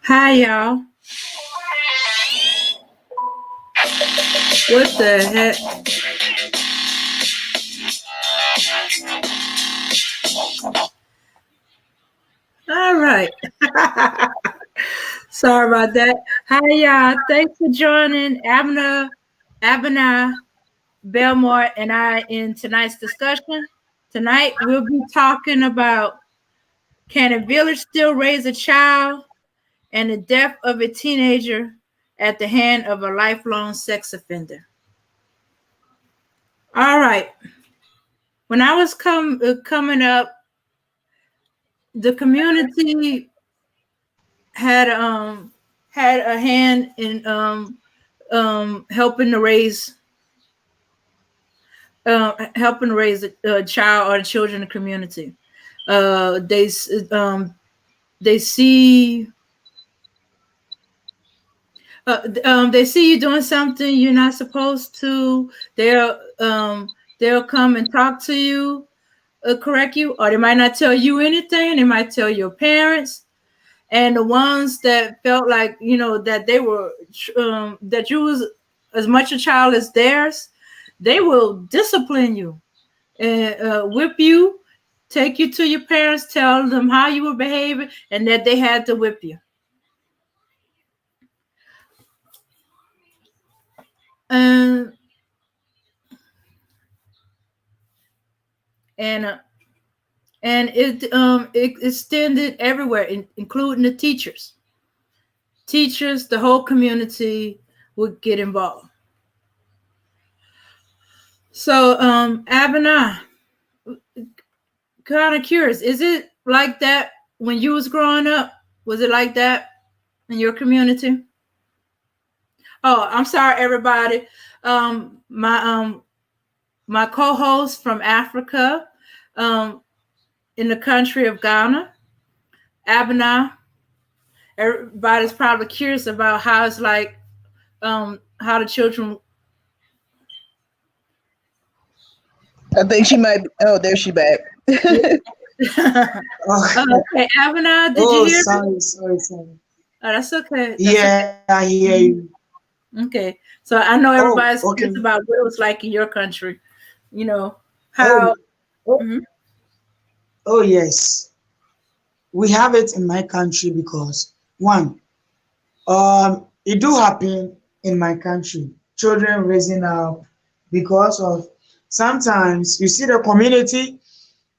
Hi, y'all. What the heck? All right. Sorry about that. Hi, y'all. Thanks for joining Abena, Belmore, and I in tonight's discussion. Tonight, we'll be talking about can a village still raise a child and the death of a teenager at the hand of a lifelong sex offender. All right. When I was coming up, the community had had a hand in helping raise a child or children in the community. Uh, they s- um, they see they see you doing something you're not supposed to. They'll come and talk to you, correct you, or they might not tell you anything. They might tell your parents. And the ones that felt like that they were that you was as much a child as theirs, they will discipline you and whip you, take you to your parents, tell them how you were behaving and that they had to whip you. And and uh, and it extended everywhere, including the teachers, the whole community would get involved. So Abena, kind of curious. Is it like that when you was growing up? Was it like that in your community? Oh, I'm sorry, everybody. Um, my um, my co-host from Africa, um, in the country of Ghana, Abena. Everybody's probably curious about how it's like, how the children. I think she might be. Oh, there she back. Oh, Okay, Abena, did you oh, hear me? sorry. Oh, that's okay. That's okay. Yeah, I hear you. Mhm. Okay, so I know Oh, everybody's okay. curious about what it was like in your country. You know Oh, how. oh, Mhm. oh, yes. We have it in my country because one, it do happen in my country. Children raising up because of sometimes you see the community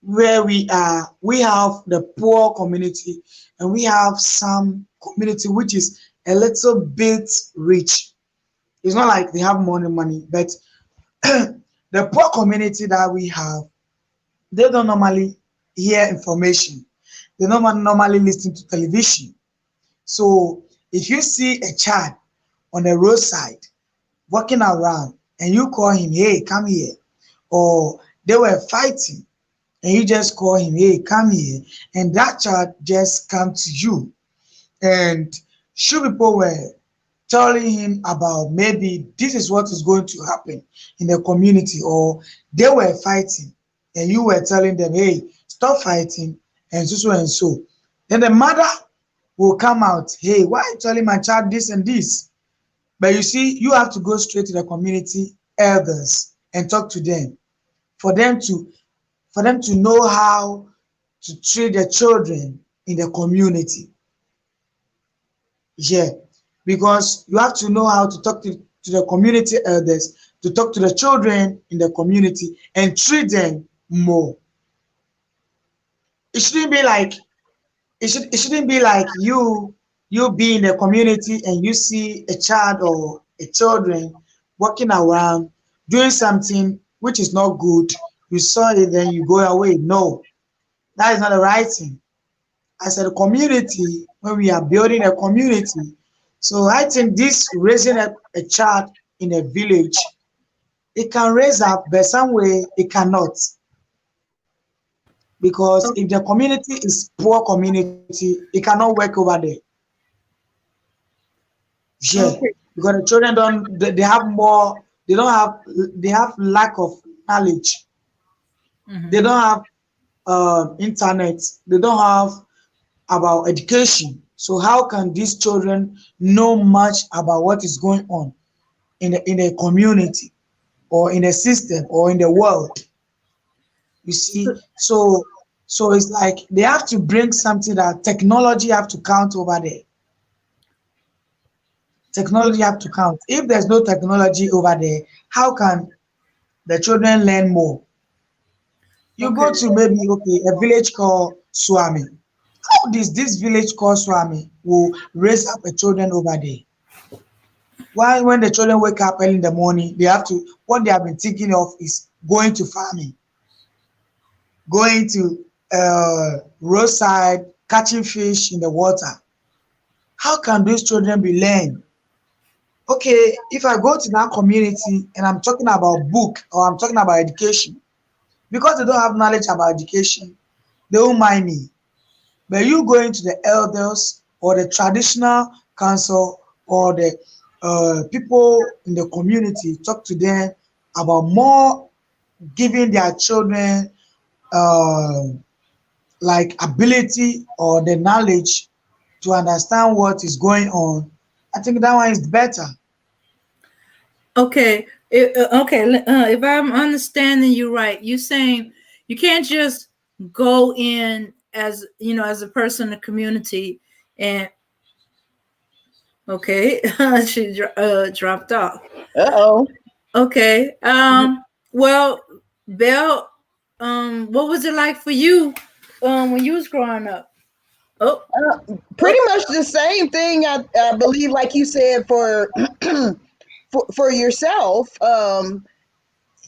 where we are. We have the poor community, and we have some community which is a little bit rich. It's not like they have money, but the poor community that we have, they don't normally hear information. They don't normally listen to television. So if you see a child on the roadside walking around and you call him, hey, come here, or they were fighting and you just call him, hey, come here, and that child just come to you, and few people were telling him about maybe this is what is going to happen in the community, or they were fighting and you were telling them, hey, stop fighting, and so and so. Then the mother will come out, hey, why are you telling my child this and this? But you see, you have to go straight to the community elders and talk to them for them to know how to treat the children in the community. Yeah, because you have to know how to talk to the community elders, to talk to the children in the community and treat them more. It shouldn't be like it shouldn't be like you be in the community and you see a child or a children walking around doing something which is not good. You saw it, then you go away. No, that is not the right thing. As a community, when we are building a community, so I think this raising a child in a village, it can raise up, but some way it cannot. Because if the community is poor community, it cannot work over there. Yeah, Okay. because the children don't they have more, they don't have, they have lack of knowledge. Mhm. They don't have internet. They don't have about education. So how can these children know much about what is going on in a community or in a system or in the world? You see, so it's like they have to bring something that technology have to count over there. Technology have to count. If there's no technology over there, how can the children learn more? You Okay. go to maybe okay a village called Swami. How does this village called Swami will raise up a children over there? Why when the children wake up early in the morning, they have to what they have been thinking of is going to farming, going to roadside, catching fish in the water. How can those children be learned? Okay, if I go to that community and I'm talking about book or I'm talking about education, because they don't have knowledge about education, they won't mind me. But you going to the elders or the traditional council or the people in the community, talk to them about more giving their children uh, like ability or the knowledge to understand what is going on. I think that one is better. Okay. Okay. If I'm understanding you right, you're saying you can't just go in as as a person in the community and okay, she dropped off. Uh-oh. Okay. Well, Belle, what was it like for you when you was growing up? Oh, Pretty much the same thing. I believe, like you said, for for yourself.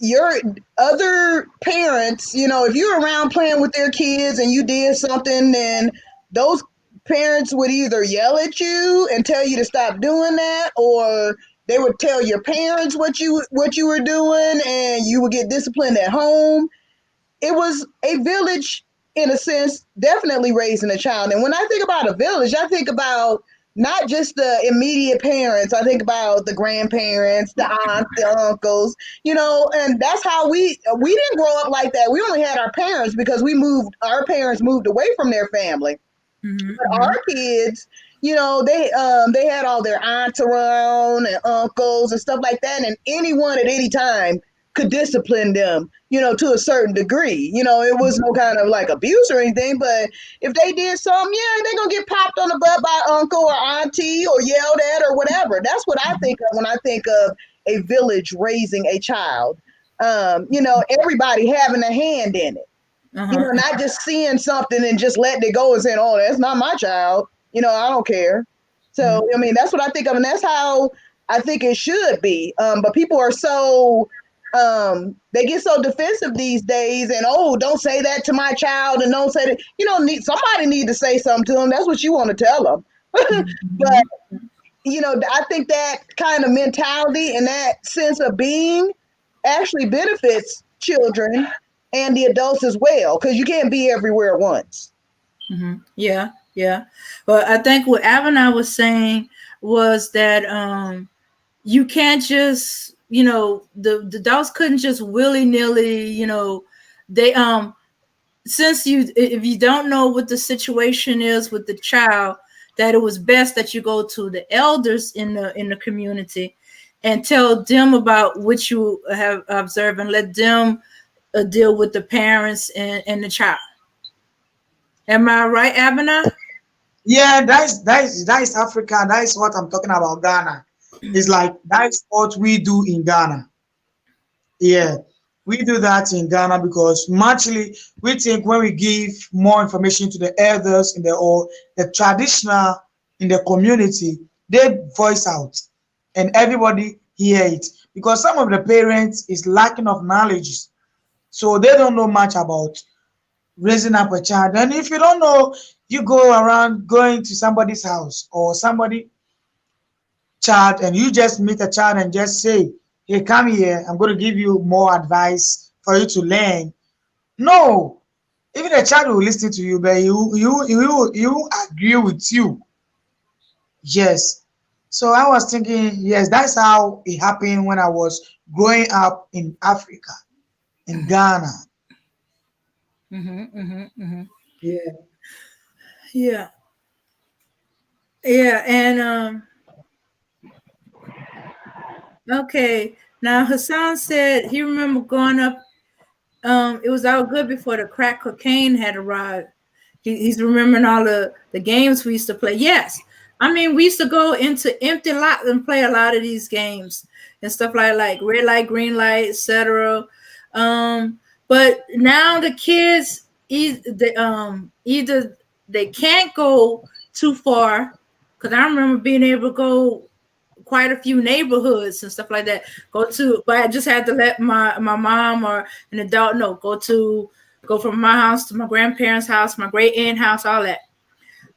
Your other parents, if you're around playing with their kids and you did something, then those parents would either yell at you and tell you to stop doing that, or they would tell your parents what you were doing, and you would get disciplined at home. It was a village in a sense, definitely raising a child. And when I think about a village, I think about not just the immediate parents. I think about the grandparents, the aunts, the uncles, and that's how we didn't grow up like that. We only had our parents because our parents moved away from their family. But our kids, they had all their aunts around and uncles and stuff like that, and anyone at any time could discipline them, to a certain degree. It was no kind of like abuse or anything, but if they did something, yeah, they're gonna get popped on the butt by uncle or auntie or yelled at or whatever. That's what I think of when I think of a village raising a child. Everybody having a hand in it. Not just seeing something and just letting it go and saying, "Oh, that's not my child." I don't care. So, I mean, that's what I think of, and that's how I think it should be. But people are so they get so defensive these days, and don't say that to my child, and don't say that. Somebody need to say something to them. That's what you want to tell them. But I think that kind of mentality and that sense of being actually benefits children and the adults as well, because you can't be everywhere at once. Yeah, yeah. But I think what Avana was saying was that you can't just the adults couldn't just willy nilly they since if you don't know what the situation is with the child, that it was best that you go to the elders in the community and tell them about what you have observed and let them deal with the parents and the child. Am I right, Abena? Yeah, that is Africa. That is what I'm talking about. Ghana. It's like that is what we do in Ghana. Yeah, we do that in Ghana because muchly we think when we give more information to the elders in the traditional in the community, they voice out and everybody hear it because some of the parents is lacking of knowledge, so they don't know much about raising up a child. And if you don't know, you go around going to somebody's house or somebody child and you just meet a child and just say, "Hey, come here, I'm going to give you more advice for you to learn." No, even a child will listen to you, but you agree with you. Yes. So I was thinking, yes, that's how it happened when I was growing up in Africa, in Ghana. Yeah. Yeah. Yeah, and okay. Now Hassan said he remember growing up. It was all good before the crack cocaine had arrived. He's remembering all the games we used to play. Yes, I mean we used to go into empty lots and play a lot of these games and stuff like red light, green light, etc. But now the kids either they can't go too far because I remember being able to go quite a few neighborhoods and stuff like that. But I just had to let my mom or an adult know. Go from my house to my grandparents' house, my great aunt house, all that.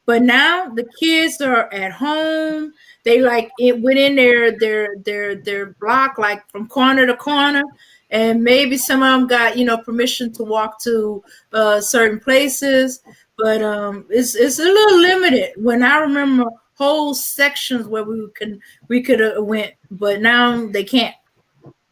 But now the kids are at home. They like it within their block, like from corner to corner, and maybe some of them got permission to walk to certain places, but it's a little limited. When I remember whole sections where we could have went, but now they can't.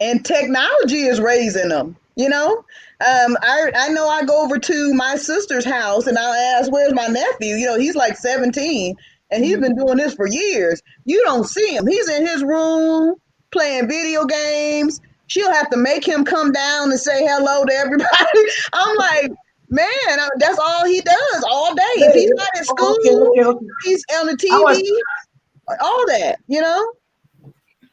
And technology is raising them. I know I go over to my sister's house and I'll ask, "Where's my nephew?" He's like 17 and he's been doing this for years. You don't see him. He's in his room playing video games. She'll have to make him come down and say hello to everybody. I'm like, man, that's all he does all day. If he's not in school, Okay. he's on the I was TV, all that.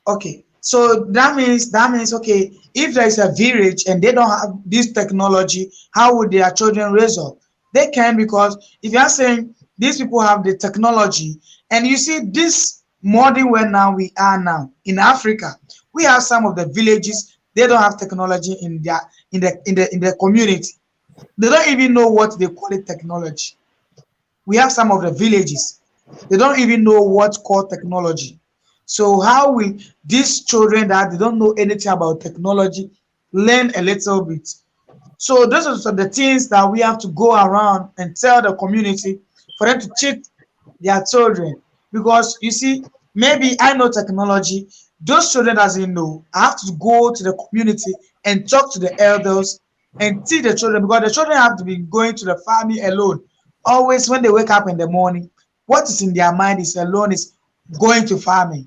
okay. So that means okay, if there is a village and they don't have this technology, how would their children raise up? They can, because if you are saying these people have the technology, and you see this modern world now we are now in Africa, we have some of the villages they don't have technology in the community. They don't even know what they call it technology. We have some of the villages, they don't even know what's called technology. So how will these children that they don't know anything about technology learn a little bit? So those are some of the things that we have to go around and tell the community for them to teach their children. Because you see, maybe I know technology, those children doesn't know. I have to go to the community and talk to the elders and teach the children, because the children have to be going to the family alone. Always when they wake up in the morning, what is in their mind is alone is going to farming,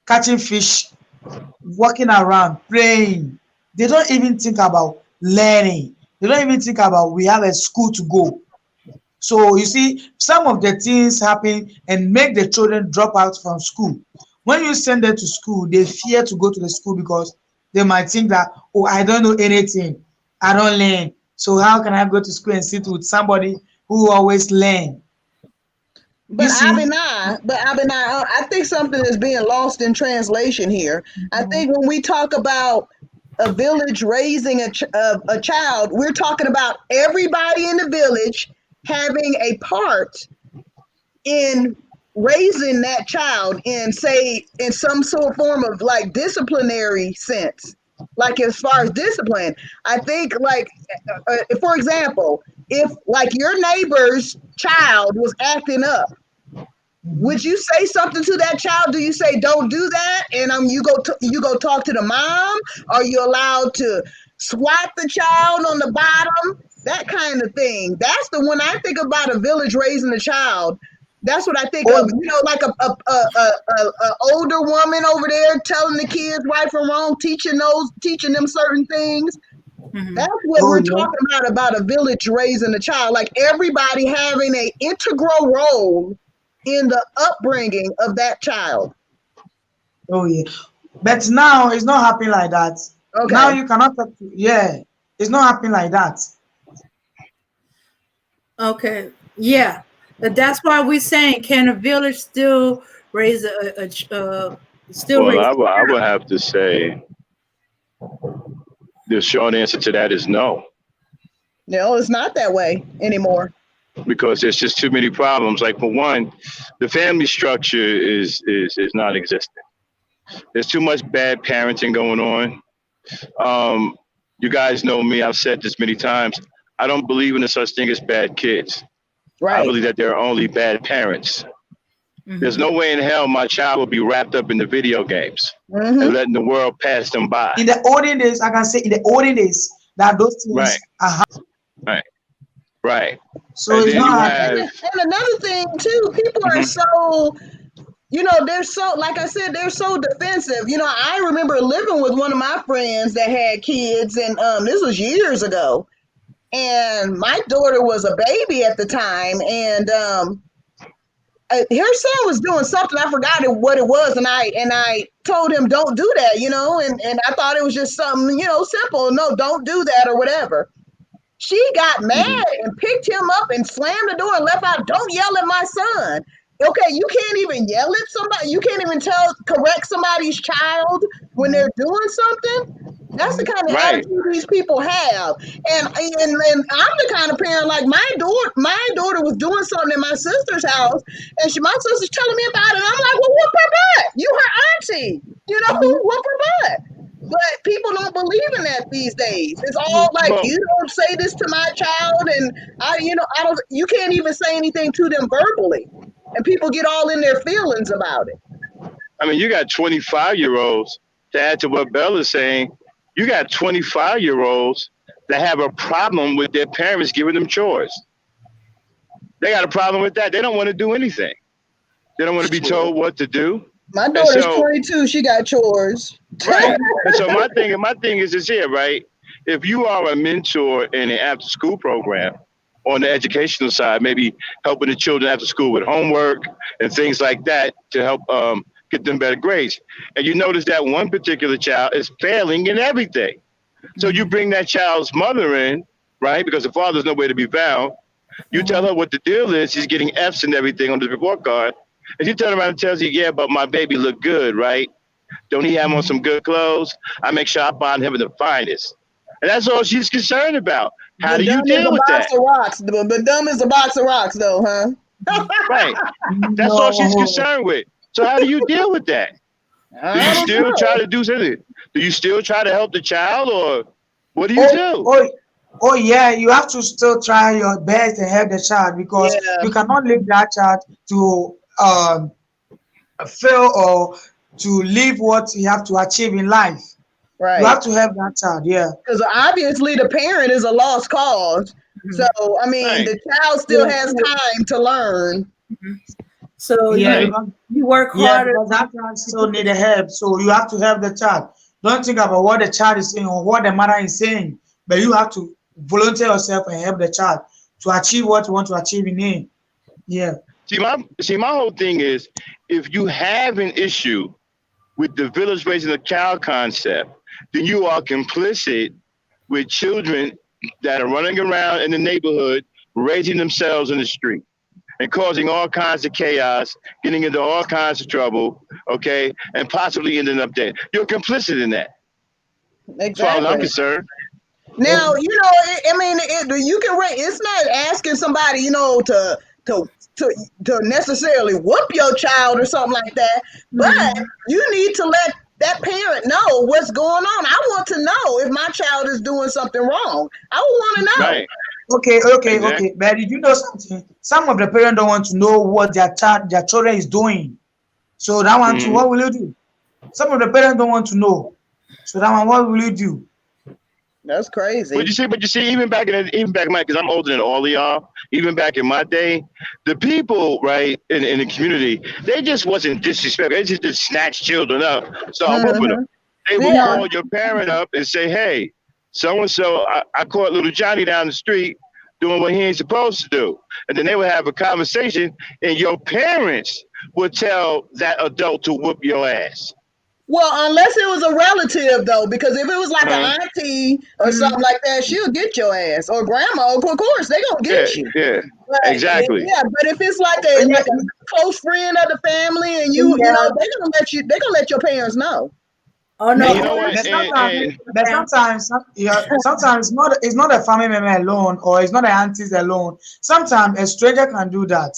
catching fish, walking around, praying. They don't even think about learning. They don't even think about we have a school to go. So you see, some of the things happen and make the children drop out from school. When you send them to school, they fear to go to the school because they might think that, oh, I don't know anything. I don't learn. So how can I go to school and sit with somebody who always learn? You But see? I think something is being lost in translation here. I think when we talk about a village raising a child, we're talking about everybody in the village having a part in raising that child in, say, in some sort of form of like disciplinary sense. Like as far as discipline, I think like, for example, if like your neighbor's child was acting up, would you say something to that child? Do you say don't do that, and you go talk to the mom? Are you allowed to swat the child on the bottom? That kind of thing. That's the when I think about a village raising a child. That's what I think Oh, of. Like a older woman over there telling the kids right from wrong, teaching them certain things. Mhm. That's what oh we're yeah. talking about a village raising a child. Like everybody having a integral role in the upbringing of that child. Oh yeah. But now it's not happening like that. Now Okay. you cannot talk to, yeah. It's not happening like that. Okay, yeah, that's why we're saying, can a village still raise still Well, raise? I would have to say the short answer to that is no, No, it's not that way anymore. because there's just too many problems. Like for one, the family structure is non-existent. There's too much bad parenting going on. Um, you guys know me. I've said this many times. I don't believe in a such thing as bad kids. I Right. believe that there are only bad parents. There's Mhm. no way in hell my child will be wrapped up in the video games and Mm-hmm. letting the world pass them by. In the olden days, I can say in the olden days that those Right, things are right. Right. So And it's then you not have And another thing too, people are Mhm. so, they're so, like I said, they're so defensive. I remember living with one of my friends that had kids, and this was years ago. And my daughter was a baby at the time, and her son was doing something. I forgot what it was, and I told him don't do that, and I thought it was just something, simple. No, don't do that or whatever. She got Mhm. mad and picked him up and slammed the door and left out. Don't yell at my son. Okay, you can't even yell at somebody. You can't even correct somebody's child when they're doing something. That's the kind of Right. attitude these people have. And I'm the kind of parent, like my daughter was doing something in my sister's house, and my sister's telling me about it. And I'm like, well, whoop her butt. You her auntie. Whoop her butt. But people don't believe in that these days. It's all like, Well, you don't say this to my child, and I don't. You can't even say anything to them verbally, and people get all in their feelings about it. I mean, you got 25-year-olds, to add to what Bella's saying, you got 25-year-olds that have a problem with their parents giving them chores. They got a problem with that. They don't want to do anything. They don't want to be told what to do. My And daughter's so, 22. She got chores. right. And so my thing is this here, right? If you are a mentor in an after school program on the educational side, maybe helping the children after school with homework and things like that to help get them better grades. And you notice that one particular child is failing in everything. So you bring that child's mother in, right? Because the father's nowhere to be found. You tell her what the deal is. She's getting F's and everything on the report card. And she turns around and tells you, yeah, but my baby look good, right? Don't he have on some good clothes? I make sure I buy him the finest. And that's all she's concerned about. How do you deal with that? Of rocks. But dumb is a box of rocks, though, huh? Right. That's all she's concerned with. So how do you deal with that? Do you still try to do something? Do you still try to help the child, or what do you do? Oh yeah, you have to still try your best and help the child, because you cannot leave that child to fail or to live what you have to achieve in life. Right. You have to help that child, yeah. Because obviously the parent is a lost cause. So, I mean, Right. the child still has time to learn. So Yeah, you work yeah, harder. because that child still need help. So you have to help the child. Don't think about what the child is saying or what the mother is saying, but you have to volunteer yourself and help the child to achieve what you want to achieve in him. Yeah. See, my whole thing is, if you have an issue with the village raising a child concept, then you are complicit with children that are running around in the neighborhood, raising themselves in the street and causing all kinds of chaos, getting into all kinds of trouble, okay, and possibly ending up dead. You're complicit in that, as far as I'm concerned. Now, you can rate. It's not asking somebody, to necessarily whoop your child or something like that. But you need to let that parent know what's going on. I want to know if my child is doing something wrong. I want to know. Right. Okay. But did you know something? Some of the parents don't want to know what their children is doing. So that one too, what will you do? Some of the parents don't want to know. So that one, what will you do? That's crazy. But you see, even back in my, because I'm older than all of y'all, even back in my day, the people, right, in the community, they just wasn't disrespectful. They just snatch children up. So I'm whooping them. They would call your parent up and say, hey, so-and-so, I caught little Johnny down the street doing what he ain't supposed to do. And then they would have a conversation, and your parents would tell that adult to whoop your ass. Well, unless it was a relative, though, because if it was like an auntie or something like that, she'll get your ass. Or grandma, of course, they gonna get you. Yeah, but, exactly. Yeah, but if it's like a close friend of the family, and they're gonna let your parents know. Oh no! You know what? But sometimes it's not a family member alone, or it's not the aunties alone. Sometimes a stranger can do that.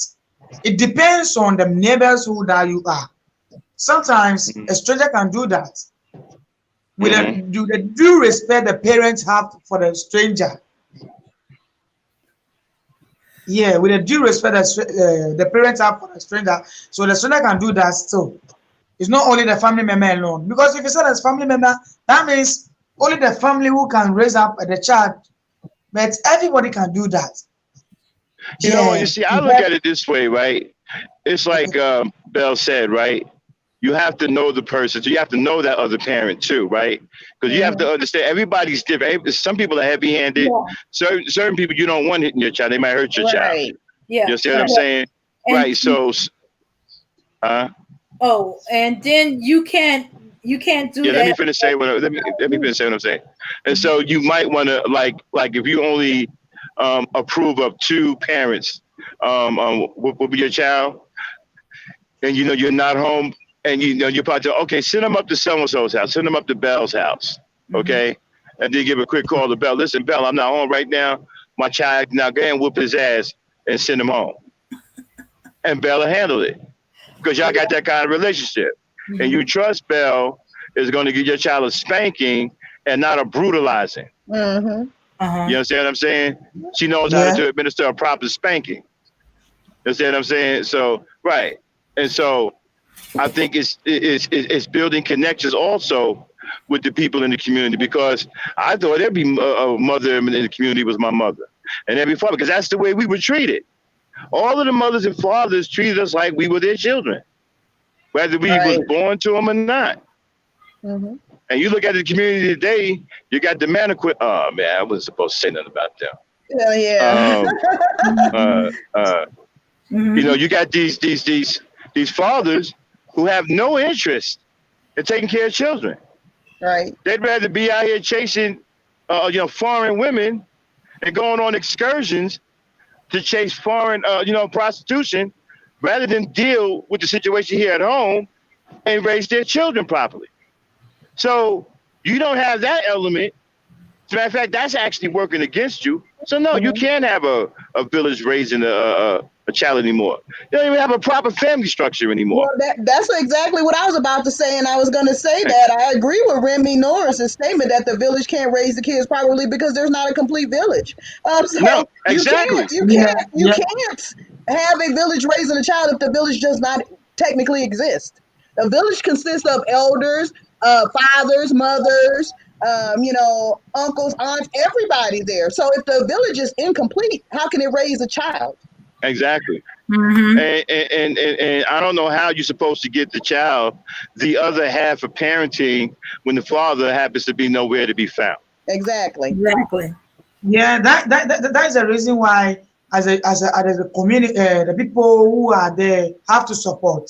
It depends on the neighborhood that you are. Sometimes a stranger can do that with the due respect the parents have for the stranger. Yeah, with the due respect the parents have for the stranger, so the stranger can do that still. It's not only the family member alone, because if you say as family member, that means only the family who can raise up the child, but everybody can do that. You know, you see, I look at it this way, right? It's like Bell said, right? You have to know the person, so you have to know that other parent too, right? Because you have to understand everybody's different. Some people are heavy-handed. Certain people you don't want hitting your child; they might hurt your child. Yeah. You see what I'm saying? And, right. So, oh, and then you can't do that. Let me finish saying what let me finish saying what I'm saying. And so you might want to like if you only approve of 2 parents with your child, and you know you're not home. And you know you're probably okay. Send them up to so-and-so's house. Send them up to Bell's house, okay? And then give a quick call to Bell. Listen, Bell, I'm not home right now. My child now go ahead and whoop his ass and send him home. And Bell will handle it because y'all got that kind of relationship, and you trust Bell is going to give your child a spanking and not a brutalizing. You understand what I'm saying? She knows how to administer a proper spanking. You understand what I'm saying? So right, and so. I think it's building connections also with the people in the community, because I thought every mother in the community was my mother and every father, because that's the way we were treated. All of the mothers and fathers treated us like we were their children, whether we was born to them or not. And you look at the community today, you got the mannequin. Oh man, I wasn't supposed to say nothing about them. You know, you got these fathers who have no interest in taking care of children. Right. They'd rather be out here chasing, foreign women and going on excursions to chase foreign, prostitution, rather than deal with the situation here at home and raise their children properly. So you don't have that element. As a matter of fact, that's actually working against you. So no, you can't have a village raising a child anymore. You don't even have a proper family structure anymore. Well, that's exactly what I was about to say, and I was going to say that I agree with Remy Norris's statement that the village can't raise the kids properly because there's not a complete village. So no, exactly. You can't have a village raising a child if the village does not technically exist. A village consists of elders, fathers, mothers, uncles, aunts, everybody there. So if the village is incomplete, how can it raise a child? Exactly. And I don't know how you're supposed to get the child the other half of parenting when the father happens to be nowhere to be found. Exactly. Yeah, that is the reason why as a community, the people who are there have to support.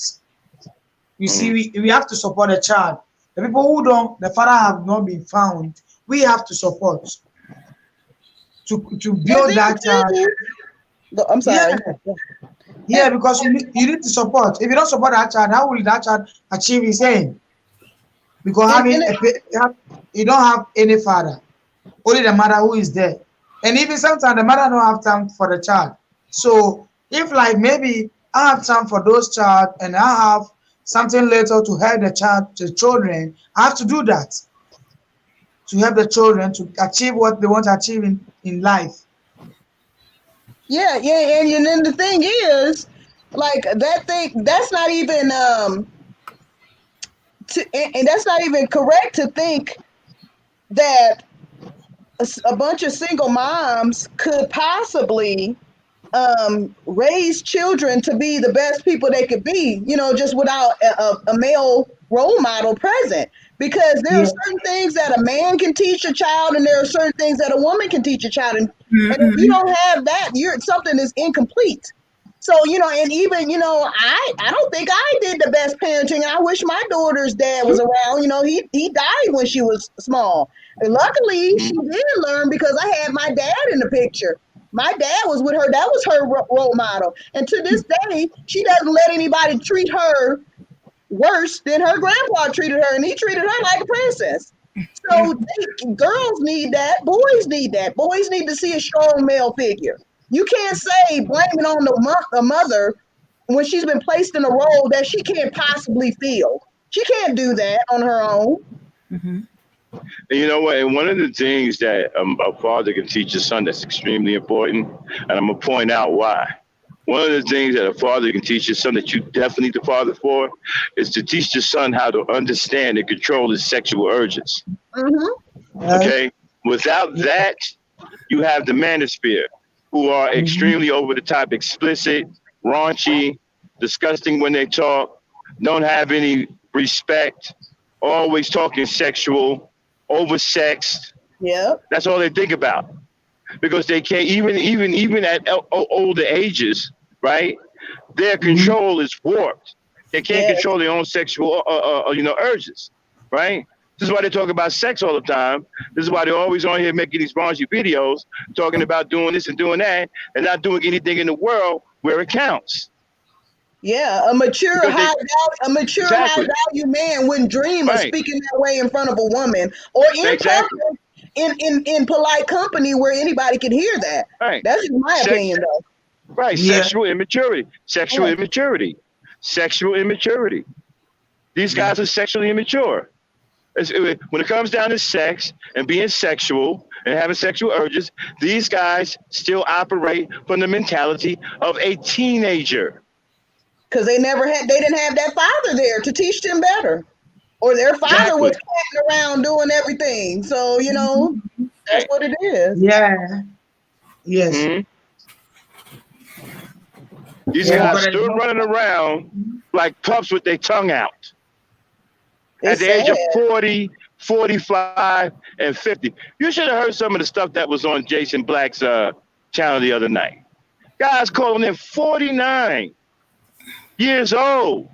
You see, we have to support the child. The people who don't, the father have not been found, we have to support to build that child. I'm sorry. Yeah, because you need to support. If you don't support that child, how will that child achieve his aim? Because you don't have any father, only the mother who is there. And even sometimes the mother don't have time for the child. So if like maybe I have time for those child and I have something later to help the children, I have to do that to help the children to achieve what they want to achieve in life. Yeah, and then the thing is, like that's not even and that's not even correct to think that a bunch of single moms could possibly raise children to be the best people they could be, just without a male role model present. Because there are certain things that a man can teach a child, and there are certain things that a woman can teach a child. And if you don't have that, something is incomplete. So, and even, I don't think I did the best parenting. And I wish my daughter's dad was around. He died when she was small. And luckily, she did learn because I had my dad in the picture. My dad was with her. That was her role model. And to this day, she doesn't let anybody treat her worse than her grandpa treated her, and he treated her like a princess. So girls need that. Boys need that. Boys need to see a strong male figure. You can't say blame it on the mother when she's been placed in a role that she can't possibly fill. She can't do that on her own. And you know what? And one of the things that a father can teach his son that's extremely important, and I'm gonna point out why. One of the things that a father can teach his son that you definitely need the father for is to teach your son how to understand and control his sexual urges. Okay? Without that, you have the manosphere. who are extremely over the top, explicit, raunchy, disgusting when they talk, don't have any respect, always talking sexual, oversexed. Yeah. That's all they think about, because they can't even at older ages, right? Their control is warped. They can't control their own sexual, urges, right? This is why they talk about sex all the time. This is why they're always on here making these raunchy videos, talking about doing this and doing that, and not doing anything in the world where it counts. Yeah, a mature, high value man wouldn't dream of speaking that way in front of a woman or in public, in polite company where anybody can hear that. Right. That's just my opinion, though. Right. Yeah. Sexual immaturity. These guys are sexually immature. When it comes down to sex and being sexual and having sexual urges, these guys still operate from the mentality of a teenager. Because they didn't have that father there to teach them better. Or their father was catting around doing everything. So, that's what it is. Yeah. Yes. Mm-hmm. These guys still running around like pups with their tongue out. At the age of 40, 45, and 50. You should have heard some of the stuff that was on Jason Black's channel the other night. Guys calling in 49 years old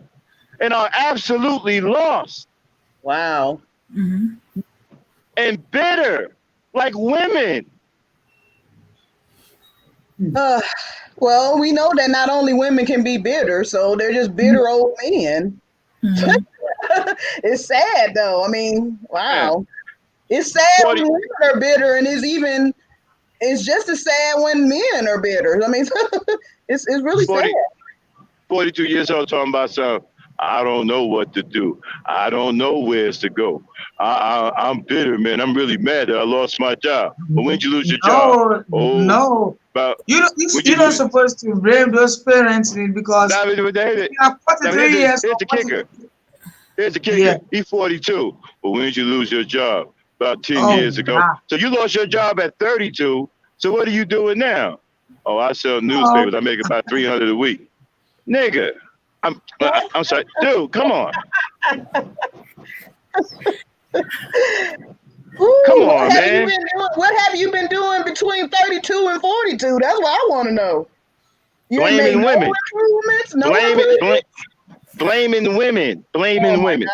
and are absolutely lost. Wow. Mm-hmm. And bitter, like women. Well, we know that not only women can be bitter, so they're just bitter old men. Mm-hmm. It's sad, though. I mean, wow. Yeah. It's sad when women are bitter, and it's just as sad when men are bitter. I mean, it's really sad. 42 years old talking about something. I don't know what to do. I don't know where to go. I'm bitter, man. I'm really mad that I lost my job. But when did you lose your job? No. You're not supposed to blame those parents because here's the kicker. Here's the kicker. Yeah. He's 42. But when did you lose your job? About 10 years ago. God. So you lost your job at 32. So what are you doing now? Oh, I sell newspapers. I make about $300 a week. Nigga. I'm sorry. Dude, come on. Come on, man. What have you been doing between 32 and 42? That's what I want to know. You blaming women. Blaming women. Blaming women.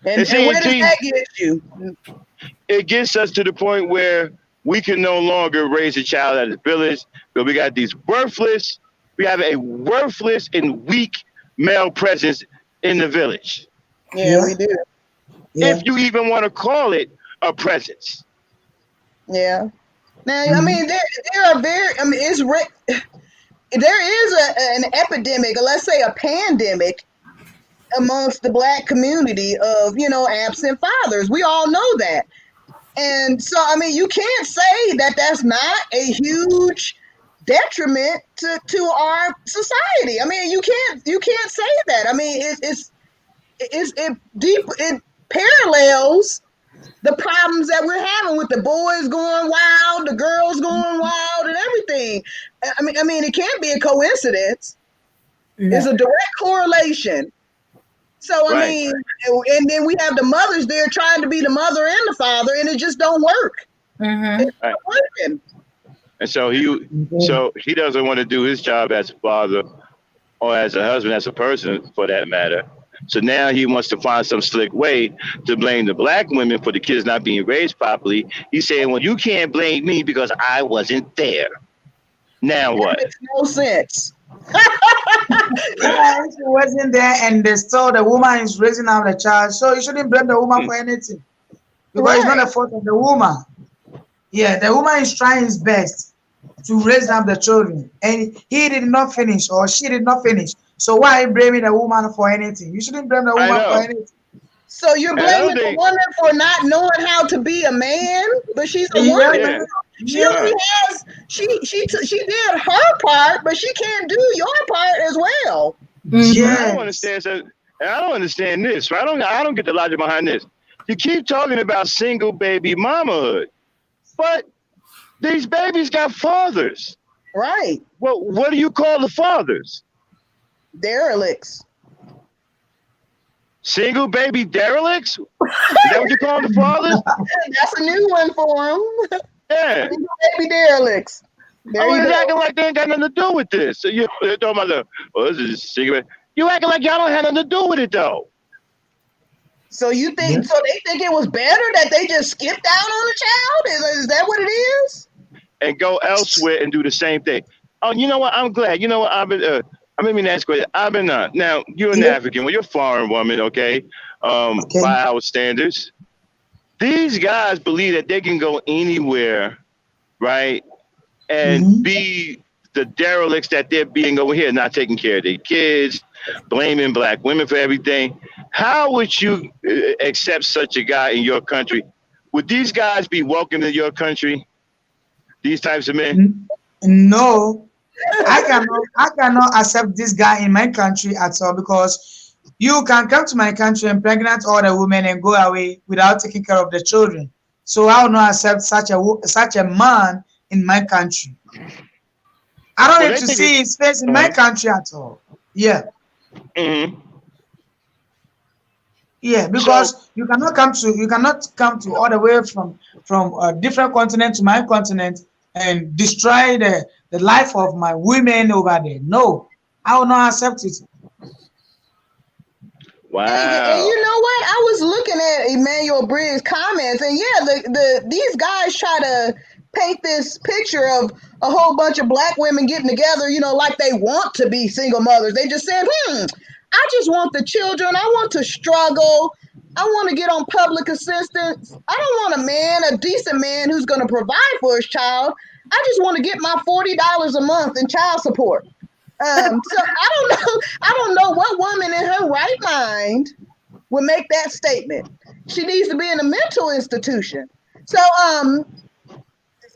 And where does that get you? It gets us to the point where we can no longer raise a child at a village, but we got these we have a worthless and weak male presence in the village. Yeah, we do. If you even want to call it a presence. Yeah. Now, I mean, there is an epidemic, or let's say a pandemic, amongst the Black community of, absent fathers. We all know that. And so, I mean, you can't say that that's not a huge detriment to our society. I mean, you can't say that. I mean, it parallels the problems that we're having with the boys going wild, the girls going wild, and everything. I mean, it can't be a coincidence. Yeah. It's a direct correlation. So I mean, and then we have the mothers there trying to be the mother and the father, and it just don't work. Mm-hmm. It's not working. And so he doesn't want to do his job as a father or as a husband, as a person for that matter. So now he wants to find some slick way to blame the Black women for the kids not being raised properly. He's saying, well, you can't blame me because I wasn't there. Now what? That makes no sense. Yeah, she wasn't there, and they saw the woman is raising up the child, so you shouldn't blame the woman for anything, because it's not the fault of the woman. Yeah, the woman is trying his best to raise up the children, and he did not finish, or she did not finish. So why are you blaming the woman for anything? You shouldn't blame the woman for anything. So you're blaming the woman for not knowing how to be a man, but she's a woman. Yeah. She only has she did her part, but she can't do your part as well. Yes. I don't understand this. I don't get the logic behind this. You keep talking about single baby mamahood, but These babies got fathers. Right. Well, what do you call the fathers? Derelicts. Single baby derelicts? Is that what you call the fathers? That's a new one for them. Yeah. Baby derelicts. There I you was go. acting like they ain't got nothing to do with this. So they're talking about this is a single. You acting like y'all don't have nothing to do with it though. So you think? So they think it was better that they just skipped out on the child? Is that what it is? And go elsewhere and do the same thing. Oh, you know what? I'm glad. You know what? I've been asked question. I've been now you're an African, well, you're a foreign woman, okay? By our standards. These guys believe that they can go anywhere, right? And be the derelicts that they're being over here, not taking care of their kids, blaming black women for everything. How would you accept such a guy in your country? Would these guys be welcome in your country? These types of men? No, I cannot accept this guy in my country at all, because you can come to my country and pregnant all the women and go away without taking care of the children. So I will not accept such a man in my country. I don't need to see his face in my country at all. Yeah. Mm-hmm. Yeah, because you cannot come to all the way from a different continent to my continent and destroy the life of my women over there. No, I will not accept it. Wow. And you know what? I was looking at Emmanuel Briggs' comments, and yeah, these guys try to paint this picture of a whole bunch of black women getting together, like they want to be single mothers. They just said, I just want the children. I want to struggle. I want to get on public assistance. I don't want a decent man who's going to provide for his child. I just want to get my $40 a month in child support. So I don't know what woman in her right mind would make that statement. She needs to be in a mental institution. So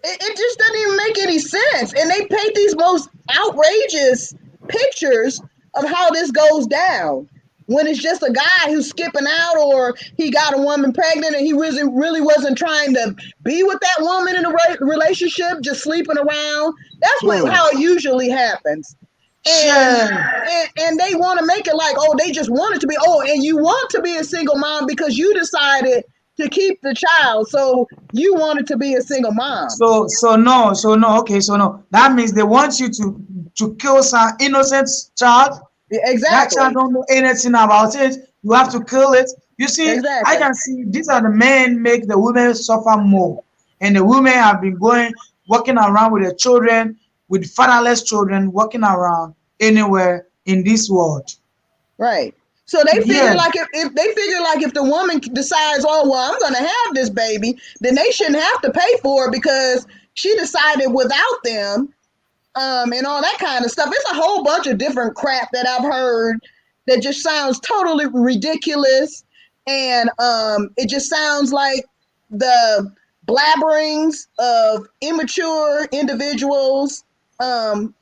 it just doesn't even make any sense. And they paint these most outrageous pictures of how this goes down, when it's just a guy who's skipping out, or he got a woman pregnant and he really wasn't trying to be with that woman in a relationship, just sleeping around. That's how it usually happens. And they want to make it like, they just want it to be, and you want to be a single mom because you decided to keep the child, so you wanted to be a single mom. So no. Okay, so no. That means they want you to kill some innocent child. Exactly. That child don't know anything about it. You have to kill it. You see, exactly. I can see these are the men make the women suffer more, and the women have been walking around with their children, with fatherless children, walking around anywhere in this world. Right. So they figure like if the woman decides, I'm going to have this baby, then they shouldn't have to pay for it because she decided without them, and all that kind of stuff. It's a whole bunch of different crap that I've heard that just sounds totally ridiculous, and it just sounds like the blabberings of immature individuals. You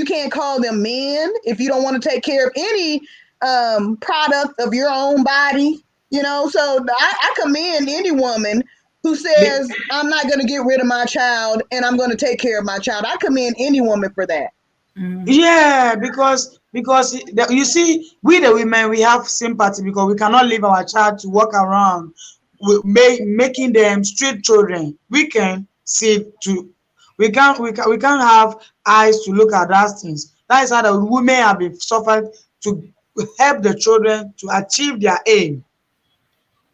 can't call them men if you don't want to take care of any product of your own body, so I commend any woman who says, I'm not going to get rid of my child and I'm going to take care of my child. I commend any woman for that. Yeah, because you see, we the women, we have sympathy because we cannot leave our child to walk around making them street children. We can see we can't have eyes to look at those things. That is how the women have been suffered to help the children to achieve their aim.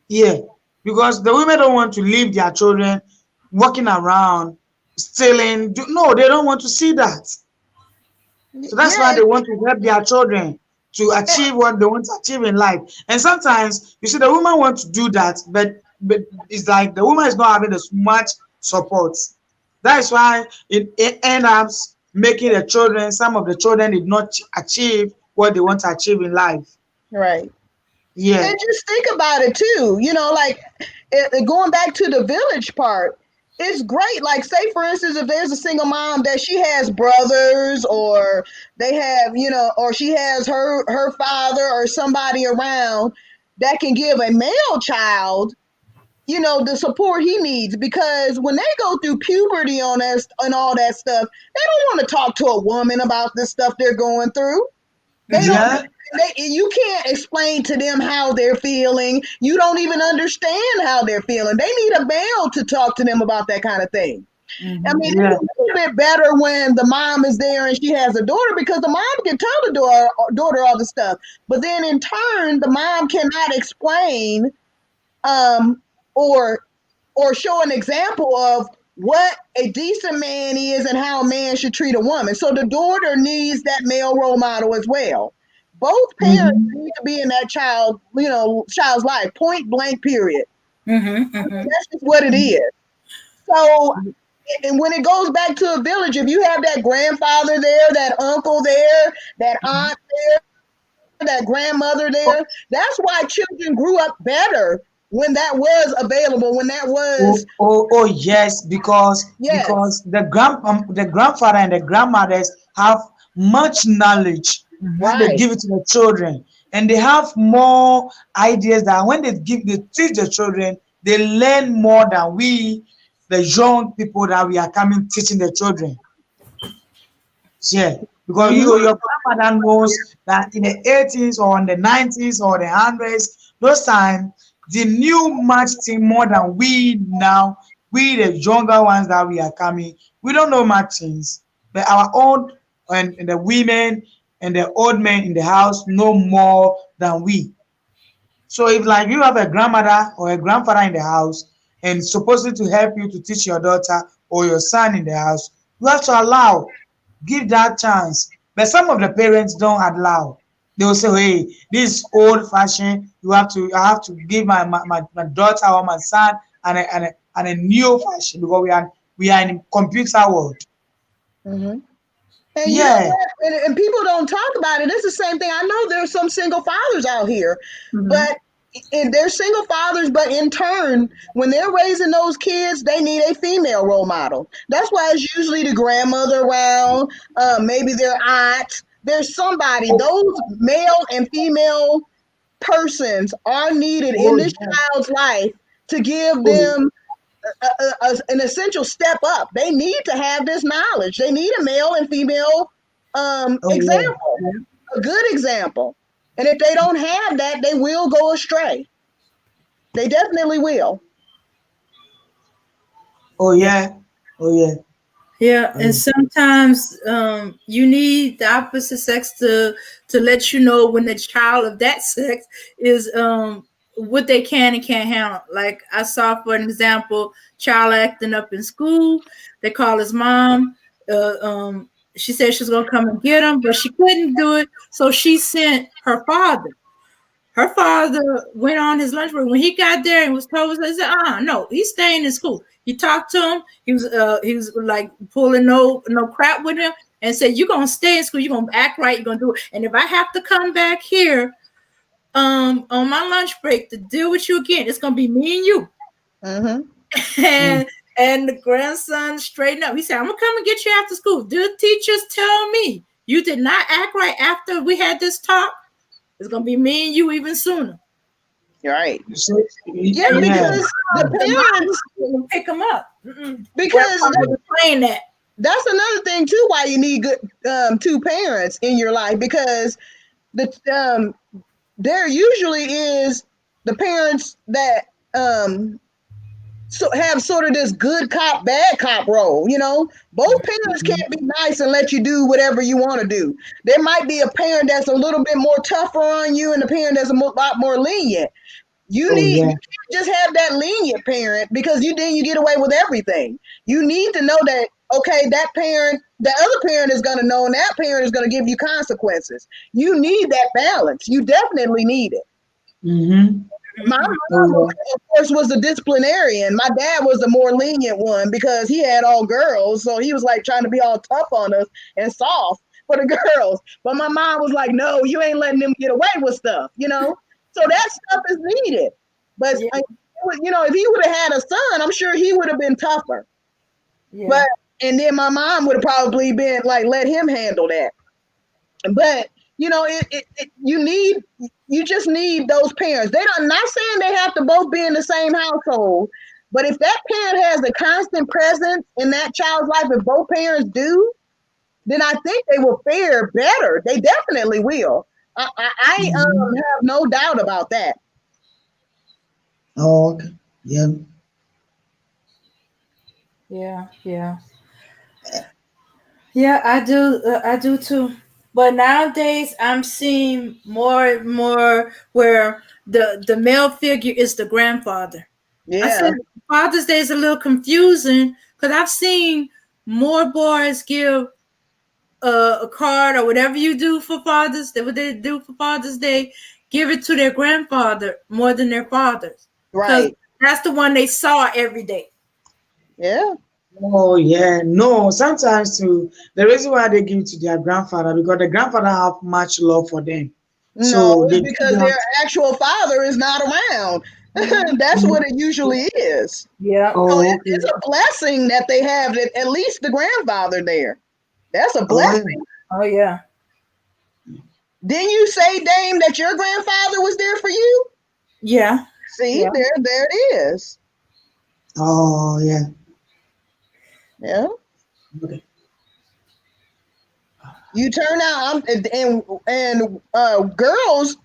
Yeah, because the women don't want to leave their children walking around stealing. No, they don't want to see that. So that's why they want to help their children to achieve what they want to achieve in life. And sometimes you see the woman wants to do that, but it's like the woman is not having as much support. That's why it ends up making some of the children did not achieve what they want to achieve in life. Right. Yeah. And just think about it too. Like going back to the village part, it's great. Like, say for instance, if there's a single mom that she has brothers, or they have, or she has her father or somebody around that can give a male child the support he needs, because when they go through puberty on us and all that stuff, they don't want to talk to a woman about the stuff they're going through. They don't. Yeah. You can't explain to them how they're feeling. You don't even understand how they're feeling. They need a male to talk to them about that kind of thing. I mean, Yeah. it's a little bit better when the mom is there and she has a daughter, because the mom can tell the daughter all the stuff. But then in turn, the mom cannot explain or show an example of what a decent man is and how a man should treat a woman. So the daughter needs that male role model as well. Both parents need to be in that child's life, point blank, period. That's just what it is. So, and when it goes back to a village, if you have that grandfather there, that uncle there, that aunt there, that grandmother there, that's why children grew up better when that was available, when that was. Oh yes, because the grandfather and the grandmothers have much knowledge when they Right. give it to the children, and they have more ideas that when they teach the children, they learn more than we, the young people that we are coming teaching the children. Yeah, because your grandmother knows that in the 80s or in the 90s or the hundreds, those times they knew much thing more than we now. We the younger ones that we are coming, we don't know much things. But our own and the women and the old men in the house know more than we. So if like you have a grandmother or a grandfather in the house and supposed to help you to teach your daughter or your son in the house, you have to allow, give that chance. But some of the parents don't allow. They will say, hey, this is old fashioned. I have to give my daughter or my son and a new fashion, because we are in computer world. And you know Yeah. what? And people don't talk about it. It's the same thing. I know there's some single fathers out here, but and they're single fathers, but in turn, when they're raising those kids, they need a female role model. That's why it's usually the grandmother around, maybe their aunt. There's somebody. Those male and female persons are needed in this child's life to give them an essential step up. They need to have this knowledge. They need a male and female example, a good example. And if they don't have that, they will go astray. They definitely will. Oh yeah. Oh yeah. Yeah, and sometimes you need the opposite sex to let you know when the child of that sex is what they can and can't handle. Like I saw, for an example, child acting up in school. They call his mom. She said she was gonna come and get him, but she couldn't do it, so she sent her father. Her father went on his lunch break. When he got there and was told, he said, no, he's staying in school. He talked to him. He was like pulling no crap with him and said, you're gonna stay in school, you're gonna act right, you're gonna do it. And if I have to come back here on my lunch break to deal with you again, it's gonna be me and you. And the grandson straightened up. He said, I'm gonna come and get you after school. The teachers tell me you did not act right after we had this talk. It's gonna be me and you even sooner. Right. So, Yeah, because the parents will pick them up. Because playing that. That's another thing too. Why you need good two parents in your life, because there usually is the parents that so have sort of this good cop, bad cop role. You know, both parents can't be nice and let you do whatever you want to do. There might be a parent that's a little bit more tougher on you and a parent that's a lot more lenient. You can't just have that lenient parent, because you get away with everything. You need to know that, okay, that parent, the other parent is going to know, and that parent is going to give you consequences. You need that balance. You definitely need it. My mom, of course, was the disciplinarian. My dad was the more lenient one because he had all girls. So he was like trying to be all tough on us and soft for the girls. But my mom was like, no, you ain't letting them get away with stuff, you know? So that stuff is needed. But, you know, if he would have had a son, I'm sure he would have been tougher. But, and then my mom would have probably been like, let him handle that. But You know, you just need those parents. They don't not saying they have to both be in the same household, but if that parent has a constant presence in that child's life, if both parents do, then I think they will fare better. They definitely will. I Mhm. have no doubt about that. Oh, okay. Yeah. Yeah, yeah, yeah. I do. I do too. But nowadays, I'm seeing more and more where the male figure is the grandfather. I Yeah. said Father's Day is a little confusing because I've seen more boys give a card or whatever you do for Father's Day, what they do for Father's Day, give it to their grandfather more than their fathers because Right. that's the one they saw every day. Yeah. Oh yeah. No, sometimes too, the reason why they give it to their grandfather because the grandfather have much love for them. No, So it's they do because their that. actual father is not around. That's what it usually is. Yeah. So Oh, okay. it's a blessing that they have at least the grandfather there. That's a Oh, yeah. blessing. Oh yeah. Didn't you say, Dame, that your grandfather was there for you? Yeah. See, Yeah. there it is. Oh, yeah. Yeah. Okay. You turn out and girls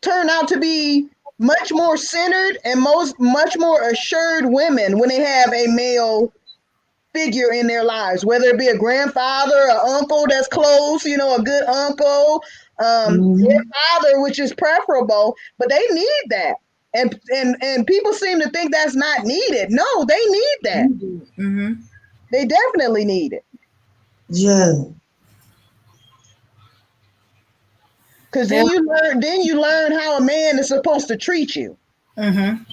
turn out to be much more centered and much more assured women when they have a male figure in their lives, whether it be a grandfather, an uncle that's close, a good uncle, their Mhm. father, which is preferable, but they need that. And people seem to think that's not needed. No, they need that. Mm-hmm. They definitely need it. Yeah. Cause Yeah. then you learn how a man is supposed to treat you. Mm-hmm.